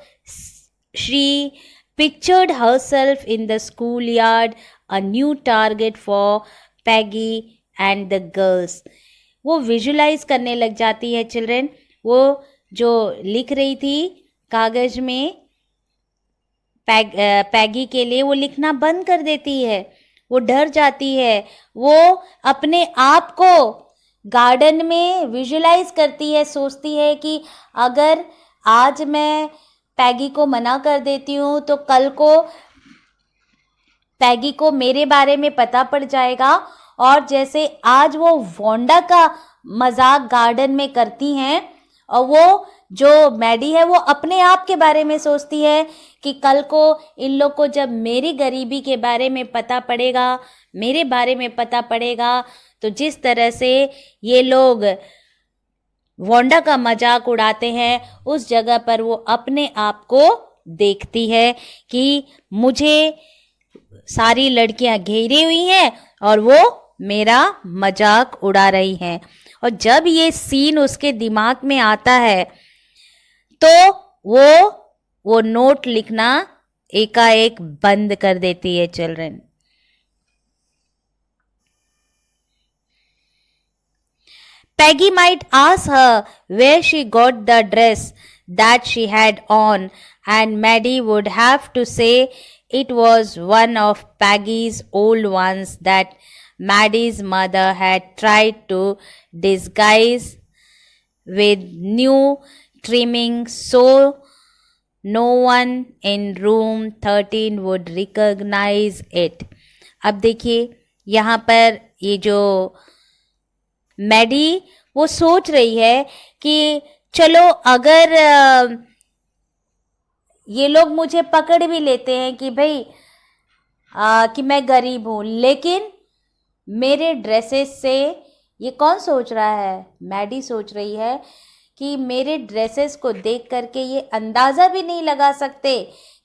she pictured herself in the school yard, a new target for Peggy and the girls. वो विजुलाइज करने लग जाती है चिल्ड्रन। वो जो लिख रही थी कागज में पैगी के लिए, वो लिखना बंद कर देती है। वो डर जाती है, वो अपने आप को गार्डन में विजुलाइज करती है, सोचती है कि अगर आज मैं पैगी को मना कर देती हूँ तो कल को पैगी को मेरे बारे में पता पड़ जाएगा, और जैसे आज वो वांडा का मजाक गार्डन में करती हैं, और वो जो मैडी है वो अपने आप के बारे में सोचती है कि कल को इन लोग को जब मेरी गरीबी के बारे में पता पड़ेगा, मेरे बारे में पता पड़ेगा, तो जिस तरह से ये लोग वांडा का मजाक उड़ाते हैं, उस जगह पर वो अपने आप को देखती है कि मुझे सारी लड़कियां घेरी हुई हैं और वो मेरा मजाक उड़ा रही हैं। और जब ये सीन उसके दिमाग में आता है तो वो नोट लिखना एकाएक बंद कर देती है children. Peggy might ask her where she got the dress that she had on, and Maddie would have to say it was one of Peggy's old ones that Maddie's mother had tried to disguise with new trimming so no one in room 13 would recognize it. अब देखिए यहाँ पर ये जो Maddie वो सोच रही है कि चलो अगर ये लोग मुझे पकड़ भी लेते हैं कि भाई कि मैं गरीब हूँ, लेकिन मेरे ड्रेसेस से ये कौन सोच रहा है? मैडी सोच रही है कि मेरे ड्रेसेस को देख करके ये अंदाज़ा भी नहीं लगा सकते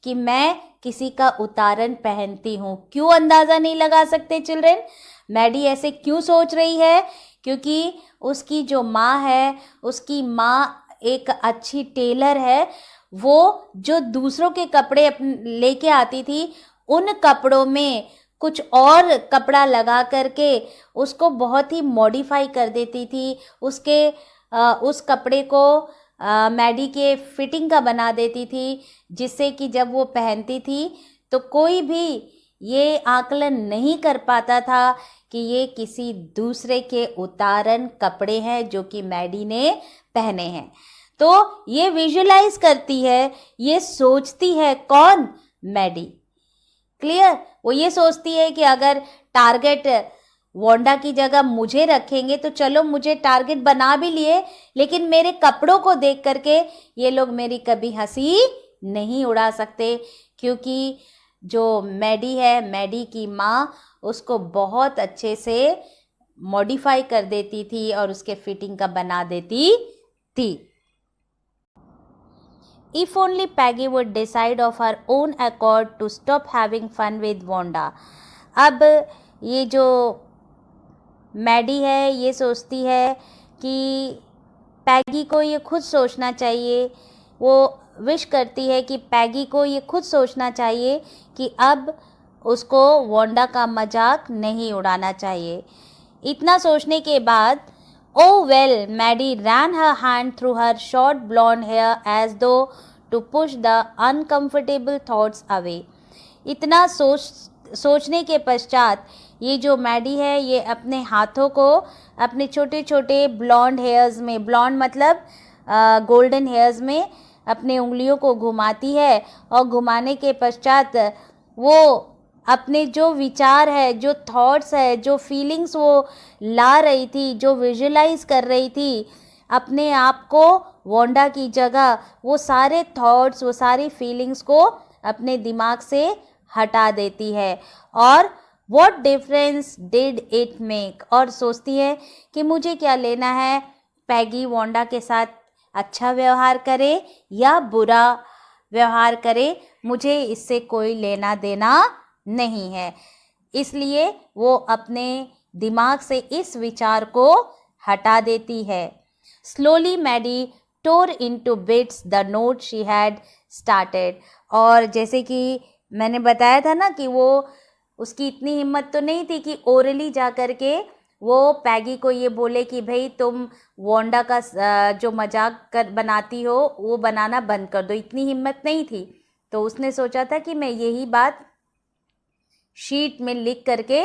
कि मैं किसी का उतारन पहनती हूँ। क्यों अंदाज़ा नहीं लगा सकते चिल्ड्रन? मैडी ऐसे क्यों सोच रही है? क्योंकि उसकी जो माँ है, उसकी माँ एक अच्छी टेलर है। वो जो दूसरों के कपड़े लेके आती थी, उन कपड़ों में कुछ और कपड़ा लगा करके उसको बहुत ही मॉडिफाई कर देती थी। उस कपड़े को मैडी के फिटिंग का बना देती थी, जिससे कि जब वो पहनती थी तो कोई भी ये आकलन नहीं कर पाता था कि ये किसी दूसरे के उतारन कपड़े हैं जो कि मैडी ने पहने हैं। तो ये विजुअलाइज करती है, ये सोचती है कौन? मैडी। क्लियर? वो ये सोचती है कि अगर टारगेट वांडा की जगह मुझे रखेंगे तो चलो मुझे टारगेट बना भी लिए, लेकिन मेरे कपड़ों को देख करके ये लोग मेरी कभी हंसी नहीं उड़ा सकते, क्योंकि जो मैडी है, मैडी की माँ उसको बहुत अच्छे से मॉडिफाई कर देती थी और उसके फिटिंग का बना देती थी। If only Peggy would decide of her own accord to stop having fun with Wanda. अब ये जो मैडी है ये सोचती है कि पैगी को ये खुद सोचना चाहिए, वो विश करती है कि पैगी को ये खुद सोचना चाहिए कि अब उसको वांडा का मजाक नहीं उड़ाना चाहिए। इतना सोचने के बाद Oh well, Maddie ran her hand through her short blonde hair as though to push the uncomfortable thoughts away. इतना सोचने के पश्चात ये जो मैडी है ये अपने हाथों को अपने छोटे छोटे ब्लॉन्ड हेयर्स में, ब्लॉन्ड मतलब गोल्डन हेयर्स में अपने उंगलियों को घुमाती है, और घुमाने के पश्चात वो अपने जो विचार है, जो थॉट्स है, जो फीलिंग्स वो ला रही थी, जो विजुलाइज कर रही थी अपने आप को वांडा की जगह, वो सारे थॉट्स, वो सारी फीलिंग्स को अपने दिमाग से हटा देती है। और what difference did it make, और सोचती है कि मुझे क्या लेना है, पैगी वांडा के साथ अच्छा व्यवहार करे या बुरा व्यवहार करे, मुझे इससे कोई लेना देना नहीं है। इसलिए वो अपने दिमाग से इस विचार को हटा देती है। Slowly Maddie tore into bits the note she had started. और जैसे कि मैंने बताया था ना कि वो उसकी इतनी हिम्मत तो नहीं थी कि ओरली जा कर के वो पैगी को ये बोले कि भाई तुम वांडा का जो मजाक बनाती हो वो बनाना बंद कर दो, इतनी हिम्मत नहीं थी। तो उसने सोचा था कि मैं यही बात शीट में लिख करके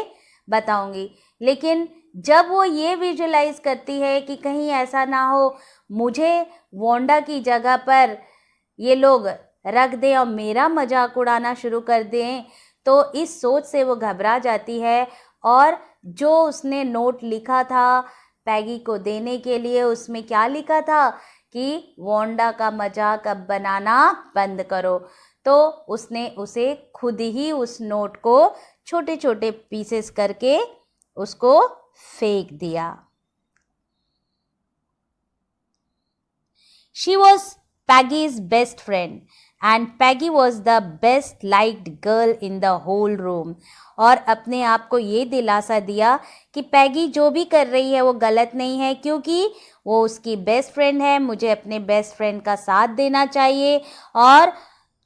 बताऊंगी। लेकिन जब वो ये विजुलाइज करती है कि कहीं ऐसा ना हो मुझे वांडा की जगह पर ये लोग रख दें और मेरा मजाक उड़ाना शुरू कर दें, तो इस सोच से वो घबरा जाती है। और जो उसने नोट लिखा था पैगी को देने के लिए, उसमें क्या लिखा था कि वांडा का मजाक अब बनाना बंद करो। तो उसने उसे खुद ही उस नोट को छोटे छोटे पीसेस करके उसको फेंक दिया। She was Peggy's best friend and Peggy was the best liked girl in the whole room. और अपने आप को ये दिलासा दिया कि पैगी जो भी कर रही है वो गलत नहीं है, क्योंकि वो उसकी बेस्ट फ्रेंड है, मुझे अपने बेस्ट फ्रेंड का साथ देना चाहिए। और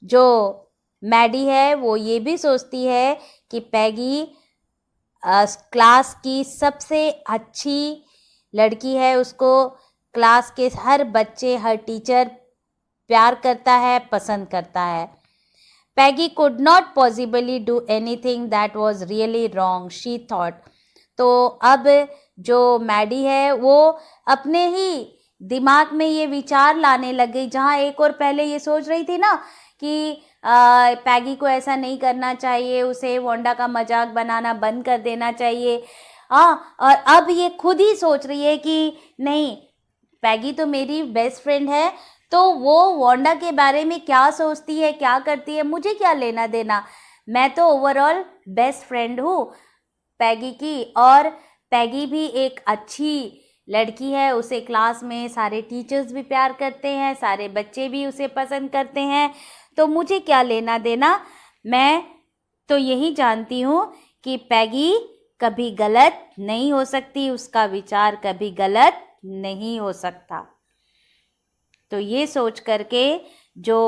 जो मैडी है वो ये भी सोचती है कि पैगी क्लास की सबसे अच्छी लड़की है, उसको क्लास के हर बच्चे, हर टीचर प्यार करता है, पसंद करता है। पैगी could not possibly do anything that was really wrong, she thought. तो अब जो मैडी है वो अपने ही दिमाग में ये विचार लाने लग गई, जहाँ एक और पहले ये सोच रही थी ना कि पैगी को ऐसा नहीं करना चाहिए, उसे वांडा का मजाक बनाना बंद कर देना चाहिए। और अब ये खुद ही सोच रही है कि नहीं, पैगी तो मेरी बेस्ट फ्रेंड है, तो वो वांडा के बारे में क्या सोचती है, क्या करती है, मुझे क्या लेना देना, मैं तो ओवरऑल बेस्ट फ्रेंड हूँ पैगी की। और पैगी भी एक अच्छी लड़की है, उसे क्लास में सारे टीचर्स भी प्यार करते हैं, सारे बच्चे भी उसे पसंद करते हैं, तो मुझे क्या लेना देना। मैं तो यही जानती हूँ कि पैगी कभी गलत नहीं हो सकती, उसका विचार कभी गलत नहीं हो सकता। तो ये सोच करके जो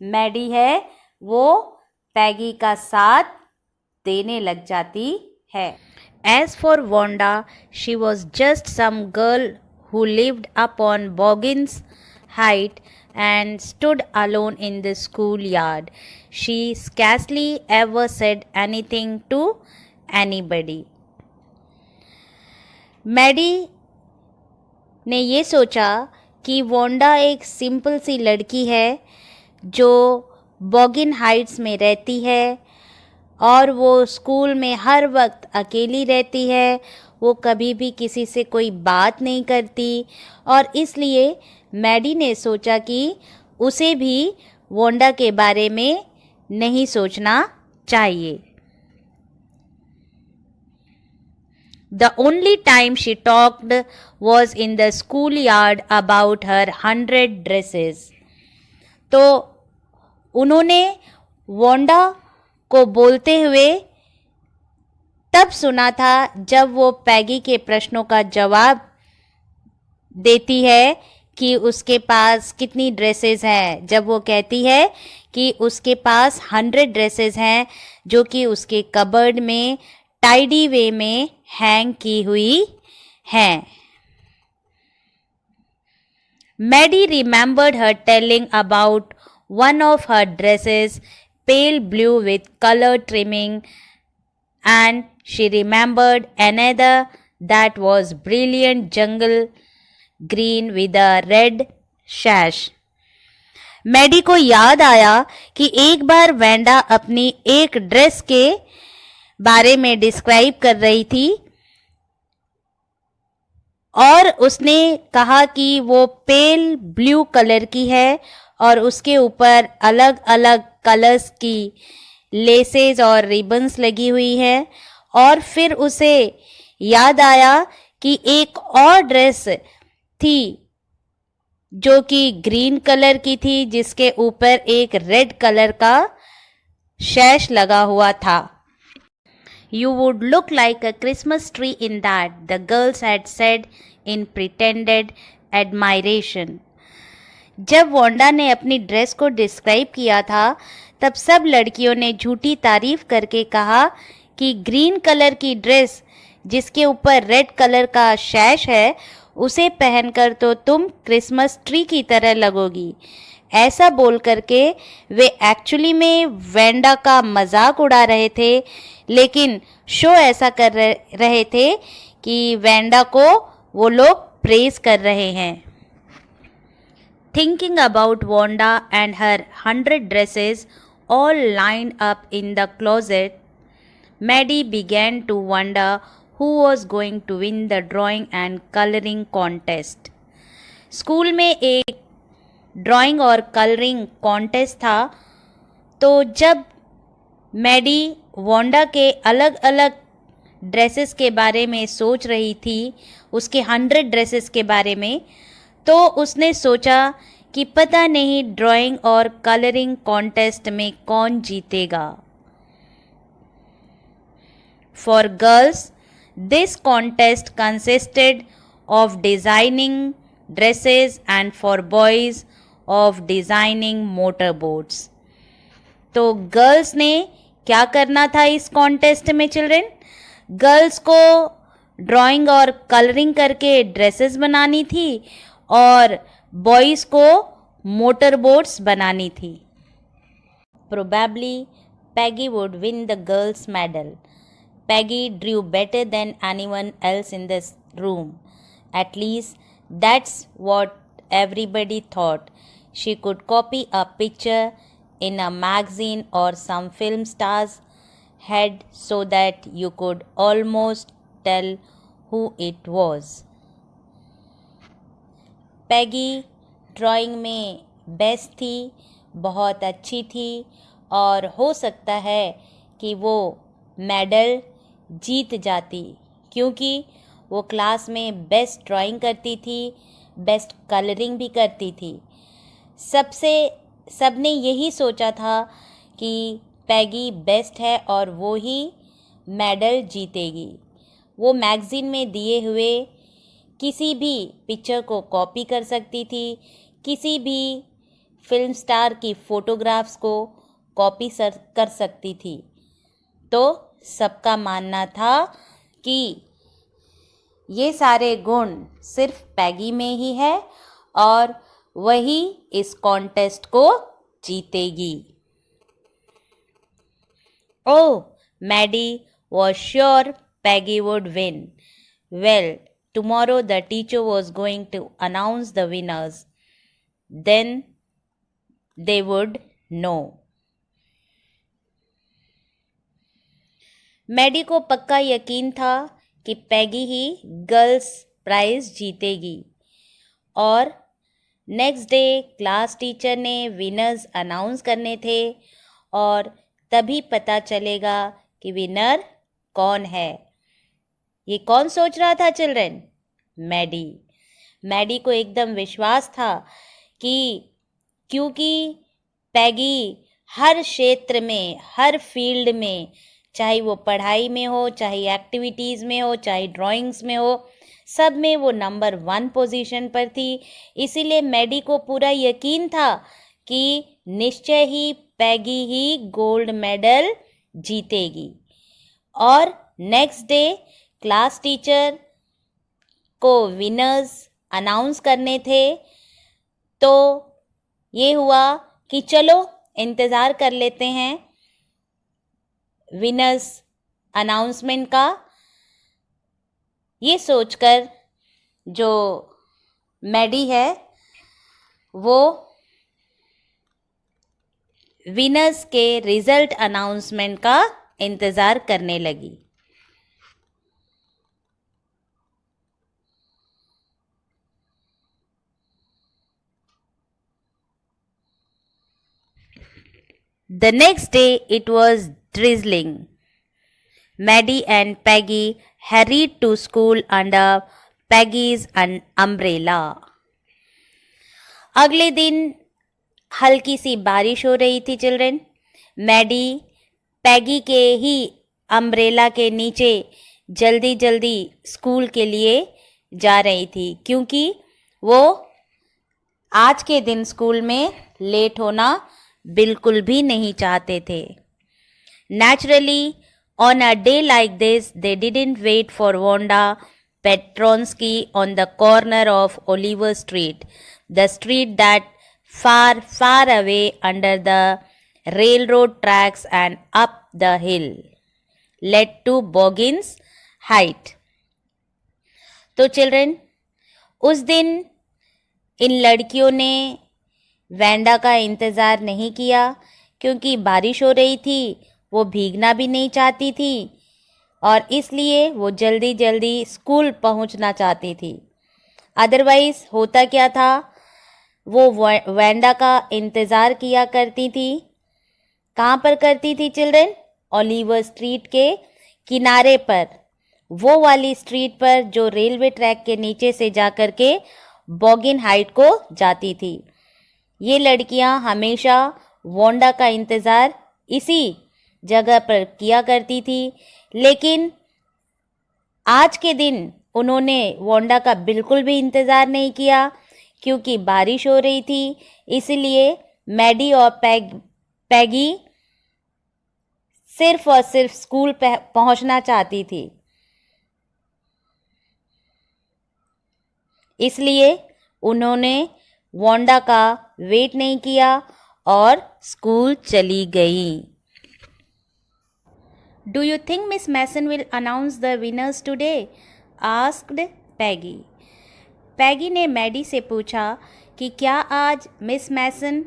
मैडी है वो पैगी का साथ देने लग जाती है। As for Wanda, she was just some girl who lived up on Boggins Height and stood alone in the schoolyard. She scarcely ever said anything to anybody. Maddie ने ये सोचा कि वांडा एक सिंपल सी लड़की है जो बॉगिन हाइट्स में रहती है और वो स्कूल में हर वक्त अकेली रहती है, वो कभी भी किसी से कोई बात नहीं करती, और इसलिए मैडी ने सोचा कि उसे भी वांडा के बारे में नहीं सोचना चाहिए। The only time she talked was in the schoolyard about her 100 dresses. तो उन्होंने वांडा को बोलते हुए तब सुना था जब वो पैगी के प्रश्नों का जवाब देती है कि उसके पास कितनी ड्रेसेस हैं, जब वो कहती है कि उसके पास 100 ड्रेसेस हैं जो कि उसके कबर्ड में टाइडी वे में हैंग की हुई हैं। Maddie remembered her telling about one of her dresses, pale blue with color trimming, and she remembered another that was brilliant jungle green with a red sash. Maddie को याद आया कि एक बार वेंडा अपनी एक ड्रेस के बारे में डिस्क्राइब कर रही थी और उसने कहा कि वो पेल ब्लू कलर की है और उसके ऊपर अलग अलग कलर्स की लेसेस और रिबन्स लगी हुई है। और फिर उसे याद आया कि एक और ड्रेस थी जो कि ग्रीन कलर की थी, जिसके ऊपर एक रेड कलर का शैश लगा हुआ था। You would look like a Christmas tree in that, the girls had said in pretended admiration. जब वांडा ने अपनी ड्रेस को डिस्क्राइब किया था तब सब लड़कियों ने झूठी तारीफ करके कहा कि ग्रीन कलर की ड्रेस जिसके ऊपर रेड कलर का शैश है उसे पहनकर तो तुम क्रिसमस ट्री की तरह लगोगी। ऐसा बोल करके वे एक्चुअली में वेंडा का मजाक उड़ा रहे थे, लेकिन शो ऐसा कर रहे थे कि वेंडा को वो लोग प्रेज कर रहे हैं। Thinking about Wanda and her 100 dresses all lined up in the closet, Maddie began to wonder who was going to win the drawing and coloring contest. School में एक ड्राइंग और कलरिंग कॉन्टेस्ट था, तो जब Maddie Wanda के अलग अलग dresses के बारे में सोच रही थी, उसके 100 ड्रेसेस के बारे में, तो उसने सोचा कि पता नहीं ड्राइंग और कलरिंग कॉन्टेस्ट में कौन जीतेगा। For girls this contest consisted of designing dresses and for boys of designing motor boats. तो गर्ल्स ने क्या करना था इस कॉन्टेस्ट में चिल्ड्रन? गर्ल्स को ड्राइंग और कलरिंग करके ड्रेसेस बनानी थी और बॉयज को मोटर बोट्स बनानी थी। Probably Peggy would win the girls' medal. Peggy drew better than anyone else in this room. At least that's what everybody thought. She could copy a picture in a magazine or some film star's head so that you could almost tell who it was. Peggy drawing में best थी, बहुत अच्छी थी और हो सकता है कि वो मेडल जीत जाती, क्योंकि वो क्लास में बेस्ट ड्राइंग करती थी, बेस्ट कलरिंग भी करती थी। सबने यही सोचा था कि पैगी बेस्ट है और वो ही मेडल जीतेगी। वो मैगज़ीन में दिए हुए किसी भी पिक्चर को कॉपी कर सकती थी, किसी भी फिल्म स्टार की फ़ोटोग्राफ्स को कॉपी कर सकती थी। तो सबका मानना था कि ये सारे गुण सिर्फ पैगी में ही है और वही इस कॉन्टेस्ट को जीतेगी। ओह, Maddie was sure Peggy would win. Well, tomorrow the teacher was going to announce the winners. Then they would know. Maddie को पक्का यकीन था कि पैगी ही गर्ल्स प्राइज जीतेगी और नेक्स्ट डे क्लास टीचर ने विनर्स अनाउंस करने थे और तभी पता चलेगा कि विनर कौन है। ये कौन सोच रहा था चिल्ड्रन? मैडी को एकदम विश्वास था कि क्योंकि पैगी हर क्षेत्र में, हर फील्ड में, चाहे वो पढ़ाई में हो, चाहे एक्टिविटीज़ में हो, चाहे ड्राइंग्स में हो, सब में वो नंबर 1 पोजीशन पर थी। इसीलिए मैडी को पूरा यकीन था कि निश्चय ही पैगी ही गोल्ड मेडल जीतेगी। और नेक्स्ट डे क्लास टीचर को विनर्स अनाउंस करने थे, तो ये हुआ कि चलो इंतज़ार कर लेते हैं विनर्स अनाउंसमेंट का। ये सोचकर जो मैडी है वो विनर्स के रिजल्ट अनाउंसमेंट का इंतज़ार करने लगी। The next day it was drizzling. Maddie and Peggy hurried to school under Peggy's umbrella. अगले दिन हल्की सी बारिश हो रही थी चिल्ड्रन। मैडी पैगी के ही अम्ब्रेला के नीचे जल्दी जल्दी स्कूल के लिए जा रही थी, क्योंकि वो आज के दिन स्कूल में लेट होना बिल्कुल भी नहीं चाहते थे। Naturally, on a day like this, they didn't wait for Wanda Petronsky on the corner of Oliver Street, the street that far, far away under the railroad tracks and up the hill led to Boggins Height. तो children, उस दिन इन लड़कियों ने Wanda का इंतज़ार नहीं किया, क्योंकि बारिश हो रही थी, वो भीगना भी नहीं चाहती थी और इसलिए वो जल्दी जल्दी स्कूल पहुंचना चाहती थी। अदरवाइज़ होता क्या था, वो वैंडा का इंतज़ार किया करती थी। कहाँ पर करती थी चिल्ड्रन? ओलिवर स्ट्रीट के किनारे पर, वो वाली स्ट्रीट पर जो रेलवे ट्रैक के नीचे से जा कर के बॉगिन हाइट को जाती थी। ये लड़कियां हमेशा वोंडा का इंतज़ार इसी जगह पर किया करती थी, लेकिन आज के दिन उन्होंने वोंडा का बिल्कुल भी इंतज़ार नहीं किया क्योंकि बारिश हो रही थी। इसलिए मैडी और पैगी सिर्फ और सिर्फ स्कूल पहुंचना चाहती थी। इसलिए उन्होंने वोंडा का वेट नहीं किया और स्कूल चली गई। Do you think Miss Mason will announce the winners today? Asked Peggy. Peggy ने मैडी से पूछा कि क्या आज मिस मैसन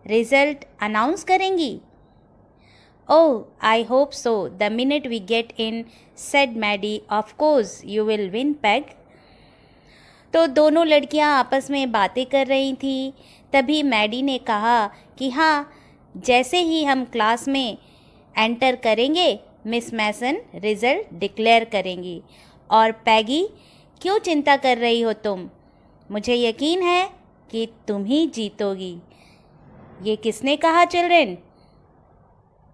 रिजल्ट अनाउंस करेंगी? Oh, I hope so. The minute we get in, said Maddie. Of course, you will win, Peg. तो दोनों लड़कियां आपस में बातें कर रही थी। तभी मैडी ने कहा कि हाँ, जैसे ही हम क्लास में एंटर करेंगे मिस मैसन रिजल्ट डिक्लेयर करेंगी। और पैगी, क्यों चिंता कर रही हो तुम? मुझे यकीन है कि तुम ही जीतोगी। ये किसने कहा चिल्ड्रेन?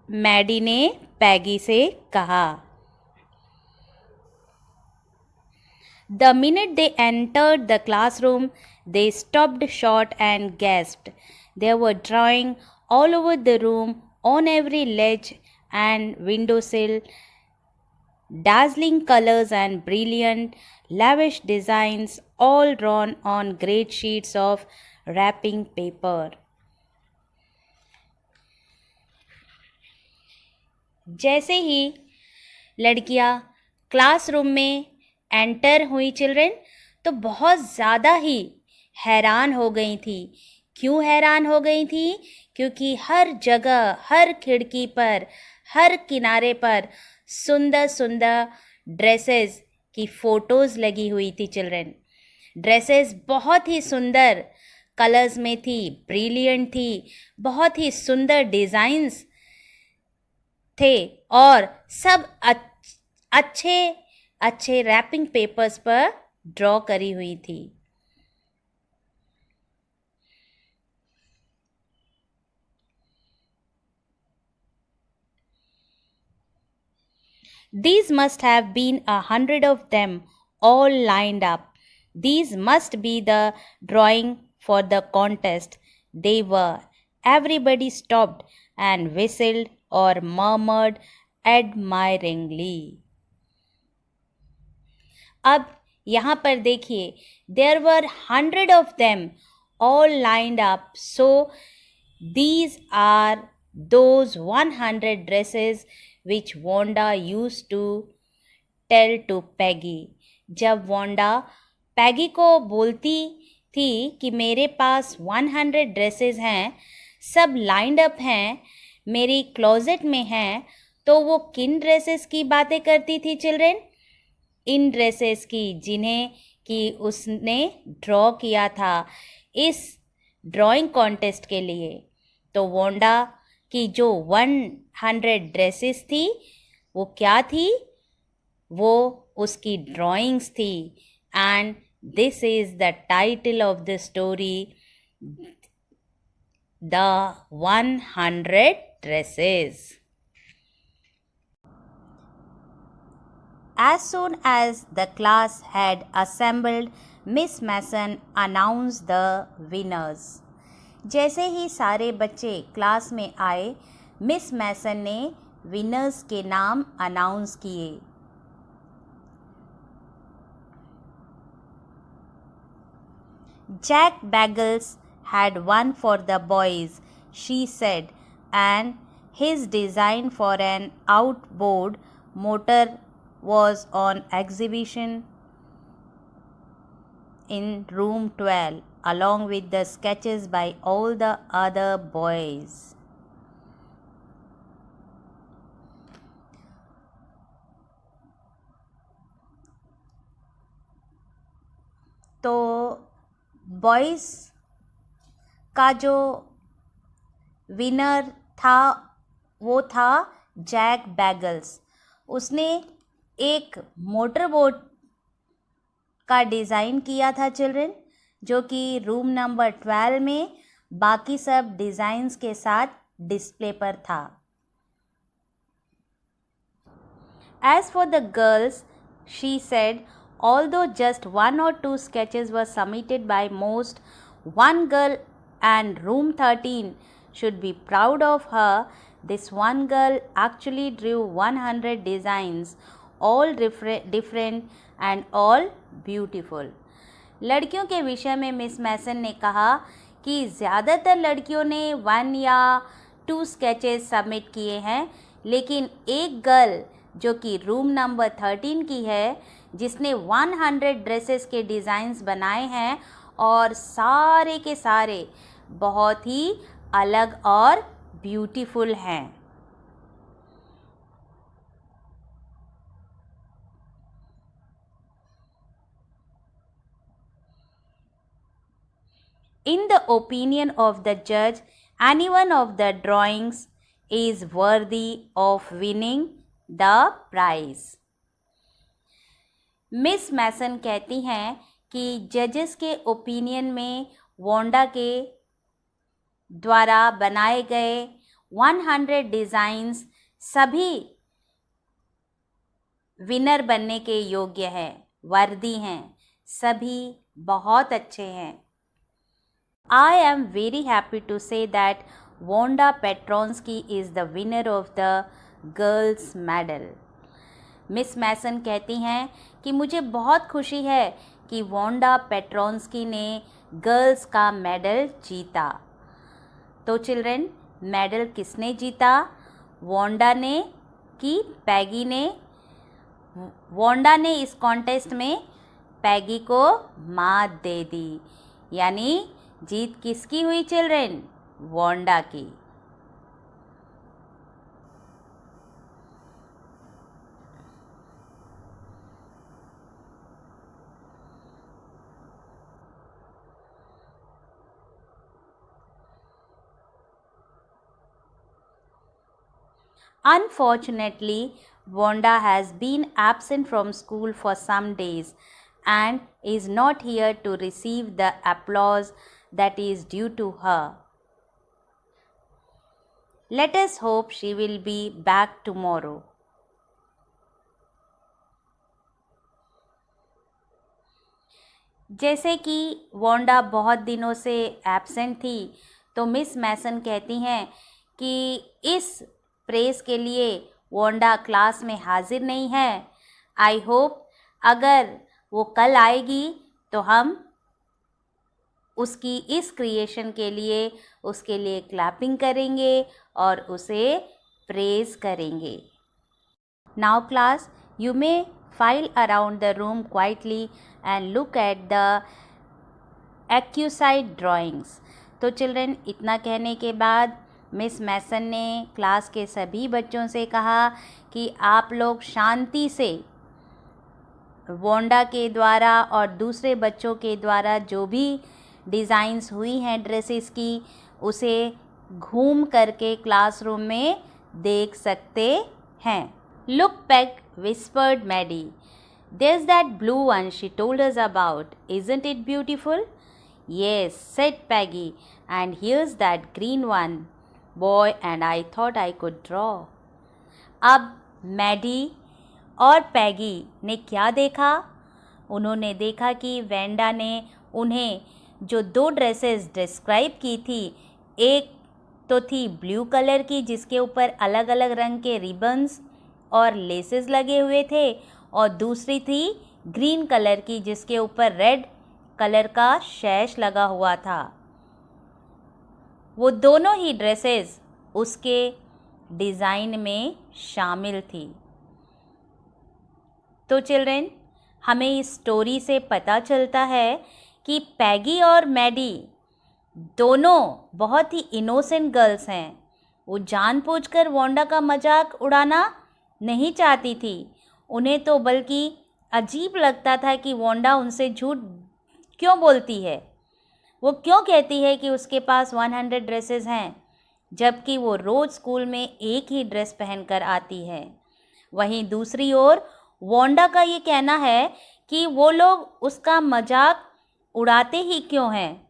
मैडी ने पैगी से कहा। The minute they entered the classroom, they stopped short and gasped. There were drawing all over the room, on every ledge and windowsill, dazzling colors and brilliant, lavish designs, all drawn on great sheets of wrapping paper. जैसे ही लड़कियां classroom में enter हुई children, तो बहुत ज़्यादा ही हैरान हो गई थी। क्यों हैरान हो गई थी? क्योंकि हर जगह, हर खिड़की पर, हर किनारे पर सुंदर सुंदर ड्रेसेस की फ़ोटोज़ लगी हुई थी चिल्ड्रेन। ड्रेसेस बहुत ही सुंदर कलर्स में थी, ब्रिलियंट थी, बहुत ही सुंदर डिज़ाइंस थे और सब अच्छे अच्छे रैपिंग पेपर्स पर ड्रॉ करी हुई थी। These must have been 100 of them all lined up. These must be the drawing for the contest. They were. Everybody stopped and whistled or murmured admiringly. अब यहाँ पर देखिए, there were 100 of them all lined up. So these are those 100 dresses which Wanda used to tell to Peggy. जब Wanda पैगी को बोलती थी कि मेरे पास 100 ड्रेसेस हैं, सब लाइंड अप हैं, मेरी क्लोजेट में हैं, तो वो किन ड्रेसेस की बातें करती थी चिल्ड्रेन? इन ड्रेसेस की जिन्हें कि उसने ड्रॉ किया था इस ड्राइंग कॉन्टेस्ट के लिए। तो वोंडा की जो 100 ड्रेसेस थी वो क्या थी? वो उसकी ड्राइंग्स थी। And this is the title of the story, the 100 dresses. As soon as the class had assembled, Miss Mason announced the winners. जैसे ही सारे बच्चे क्लास में आए, मिस मैसन ने विनर्स के नाम अनाउंस किए। Jack Bagels had won for the boys, she said, and his design for an outboard motor was on exhibition in room 12 along with the sketches by all the other boys. तो boys का जो winner था वो था Jack bagels. उसने एक motor boat का design किया था चिल्ड्रन, जो कि रूम नंबर 12 में बाकी सब डिज़ाइंस के साथ डिस्प्ले पर था। As for the girls, she said, although just 1 or 2 sketches were submitted by most, one girl and room 13 should be proud of her. This one girl actually drew 100 designs, all different and all beautiful. लड़कियों के विषय में miss मैसन ने कहा कि ज़्यादातर लड़कियों ने 1 या 2 स्केचेस सबमिट किए हैं, लेकिन एक गर्ल जो कि रूम नंबर 13 की है, जिसने 100 ड्रेसेस के डिज़ाइंस बनाए हैं और सारे के सारे बहुत ही अलग और ब्यूटीफुल हैं। In the opinion of the judge, any one of the drawings is worthy of winning the prize. Miss Mason कहती हैं कि जजेस के ओपिनियन में वोंडा के द्वारा बनाए गए 100 डिज़ाइंस सभी विनर बनने के योग्य हैं, वर्दी हैं, सभी बहुत अच्छे हैं। I am very happy to say that Wanda Petronsky is the winner of the girls medal. Miss Mason कहती हैं कि मुझे बहुत खुशी है कि वोंडा पेट्रोंस्की ने गर्ल्स का मेडल जीता। तो चिल्ड्रन, मेडल किसने जीता? वोंडा ने कि पैगी ने? वोंडा ने इस कॉन्टेस्ट में पैगी को मात दे दी, यानी जीत किसकी हुई चिल्ड्रन? वोंडा की। Unfortunately, Wanda has been absent from school for some days and is not here to receive the applause that is due to her. Let us hope she will be back tomorrow. जैसे कि Wanda बहुत दिनों से absent थी, तो miss Mason कहती हैं कि इस प्रेस के लिए वोंडा क्लास में हाजिर नहीं है। आई होप अगर वो कल आएगी तो हम उसकी इस क्रिएशन के लिए उसके लिए क्लैपिंग करेंगे और उसे प्रेज करेंगे। Now class, you may file around the room quietly and look at the accused drawings. तो चिल्ड्रन, इतना कहने के बाद मिस मैसन ने क्लास के सभी बच्चों से कहा कि आप लोग शांति से वोंडा के द्वारा और दूसरे बच्चों के द्वारा जो भी डिज़ाइंस हुई हैं ड्रेसेस की, उसे घूम करके क्लासरूम में देख सकते हैं। Look, Peg, whispered Maddie. There's that blue one she told us about. Isn't it beautiful? Yes, said Peggy. And here's that green one. Boy, and I thought I could draw. अब Maddie और पैगी ने क्या देखा? उन्होंने देखा कि Wanda ने उन्हें जो 2 ड्रेसेस डिस्क्राइब की थी, एक तो थी ब्लू कलर की जिसके ऊपर अलग अलग रंग के रिबन्स और लेसेस लगे हुए थे, और दूसरी थी ग्रीन कलर की जिसके ऊपर रेड कलर का शैश लगा हुआ था। वो दोनों ही ड्रेसेस उसके डिज़ाइन में शामिल थी। तो चिल्ड्रन, हमें इस स्टोरी से पता चलता है कि पैगी और मैडी दोनों बहुत ही इनोसेंट गर्ल्स हैं। वो जानबूझकर वोंडा का मजाक उड़ाना नहीं चाहती थी। उन्हें तो बल्कि अजीब लगता था कि वोंडा उनसे झूठ क्यों बोलती है। वो क्यों कहती है कि उसके पास 100 ड्रेसेस हैं, जबकि वो रोज़ स्कूल में एक ही ड्रेस पहनकर आती है। वहीं दूसरी ओर वोंडा का ये कहना है कि वो लोग उसका मजाक उड़ाते ही क्यों हैं,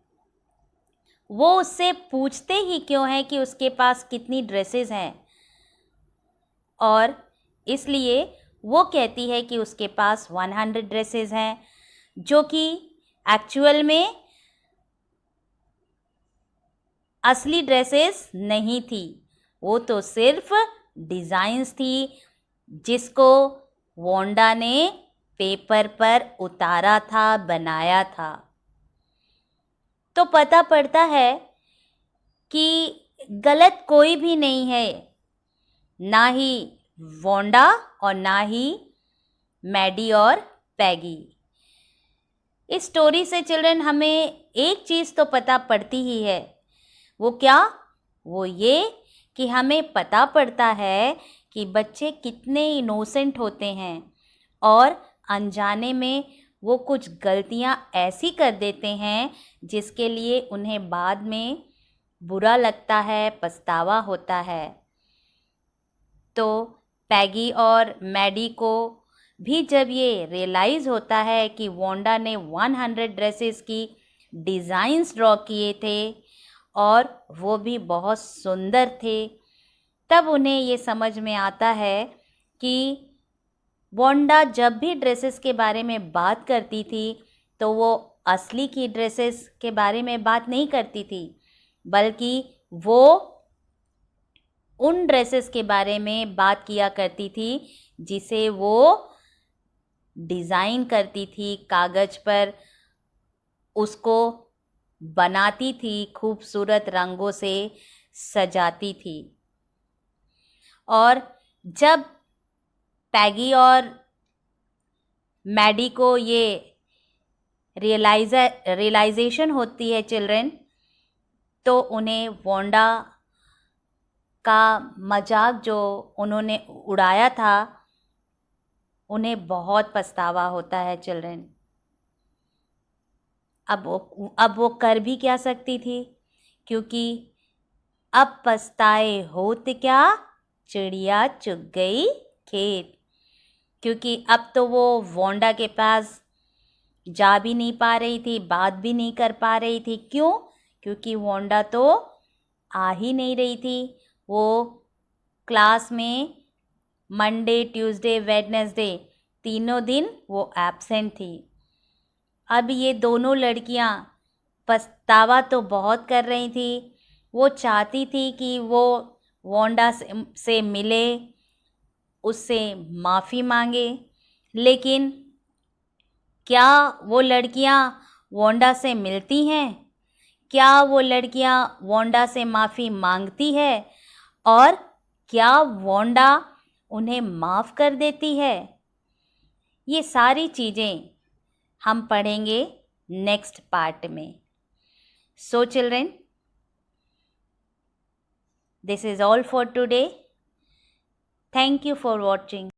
वो उससे पूछते ही क्यों हैं कि उसके पास कितनी ड्रेसेस हैं, और इसलिए वो कहती है कि उसके पास 100 ड्रेसेस हैं, जो कि एक्चुअल में असली ड्रेसेस नहीं थी, वो तो सिर्फ डिज़ाइंस थी जिसको वोंडा ने पेपर पर उतारा था, बनाया था। तो पता पड़ता है कि गलत कोई भी नहीं है, ना ही वोंडा और ना ही मैडी और पैगी। इस स्टोरी से चिल्ड्रन हमें एक चीज़ तो पता पड़ती ही है, वो क्या? वो ये कि हमें पता पड़ता है कि बच्चे कितने इनोसेंट होते हैं और अनजाने में वो कुछ गलतियां ऐसी कर देते हैं जिसके लिए उन्हें बाद में बुरा लगता है, पछतावा होता है। तो पैगी और मैडी को भी जब ये रियलाइज़ होता है कि वोंडा ने 100 ड्रेसेस की डिज़ाइंस ड्रॉ किए थे और वो भी बहुत सुंदर थे, तब उन्हें ये समझ में आता है कि वोंडा जब भी ड्रेसेस के बारे में बात करती थी तो वो असली की ड्रेसेस के बारे में बात नहीं करती थी, बल्कि वो उन ड्रेसेस के बारे में बात किया करती थी जिसे वो डिज़ाइन करती थी कागज़ पर, उसको बनाती थी, खूबसूरत रंगों से सजाती थी। और जब पैगी और मैडी को ये रियलाइजेशन होती है चिल्ड्रन, तो उन्हें वोंडा का मजाक जो उन्होंने उड़ाया था, उन्हें बहुत पछतावा होता है चिल्ड्रन। अब वो कर भी क्या सकती थी, क्योंकि अब पछताए होत क्या, चिड़िया चुग गई खेत। क्योंकि अब तो वो वोंडा के पास जा भी नहीं पा रही थी, बात भी नहीं कर पा रही थी। क्यों? क्योंकि वोंडा तो आ ही नहीं रही थी। वो क्लास में मंडे, ट्यूसडे, वेडनेसडे तीनों दिन वो एब्सेंट थी। अब ये दोनों लड़कियां पछतावा तो बहुत कर रही थी। वो चाहती थी कि वो वोंडा से मिले, उससे माफ़ी मांगे, लेकिन क्या वो लड़कियां वोंडा से मिलती हैं? क्या वो लड़कियां वोंडा से माफ़ी मांगती है? और क्या वोंडा उन्हें माफ़ कर देती है? ये सारी चीज़ें हम पढ़ेंगे नेक्स्ट पार्ट में। So children, this is all for today. Thank you for watching.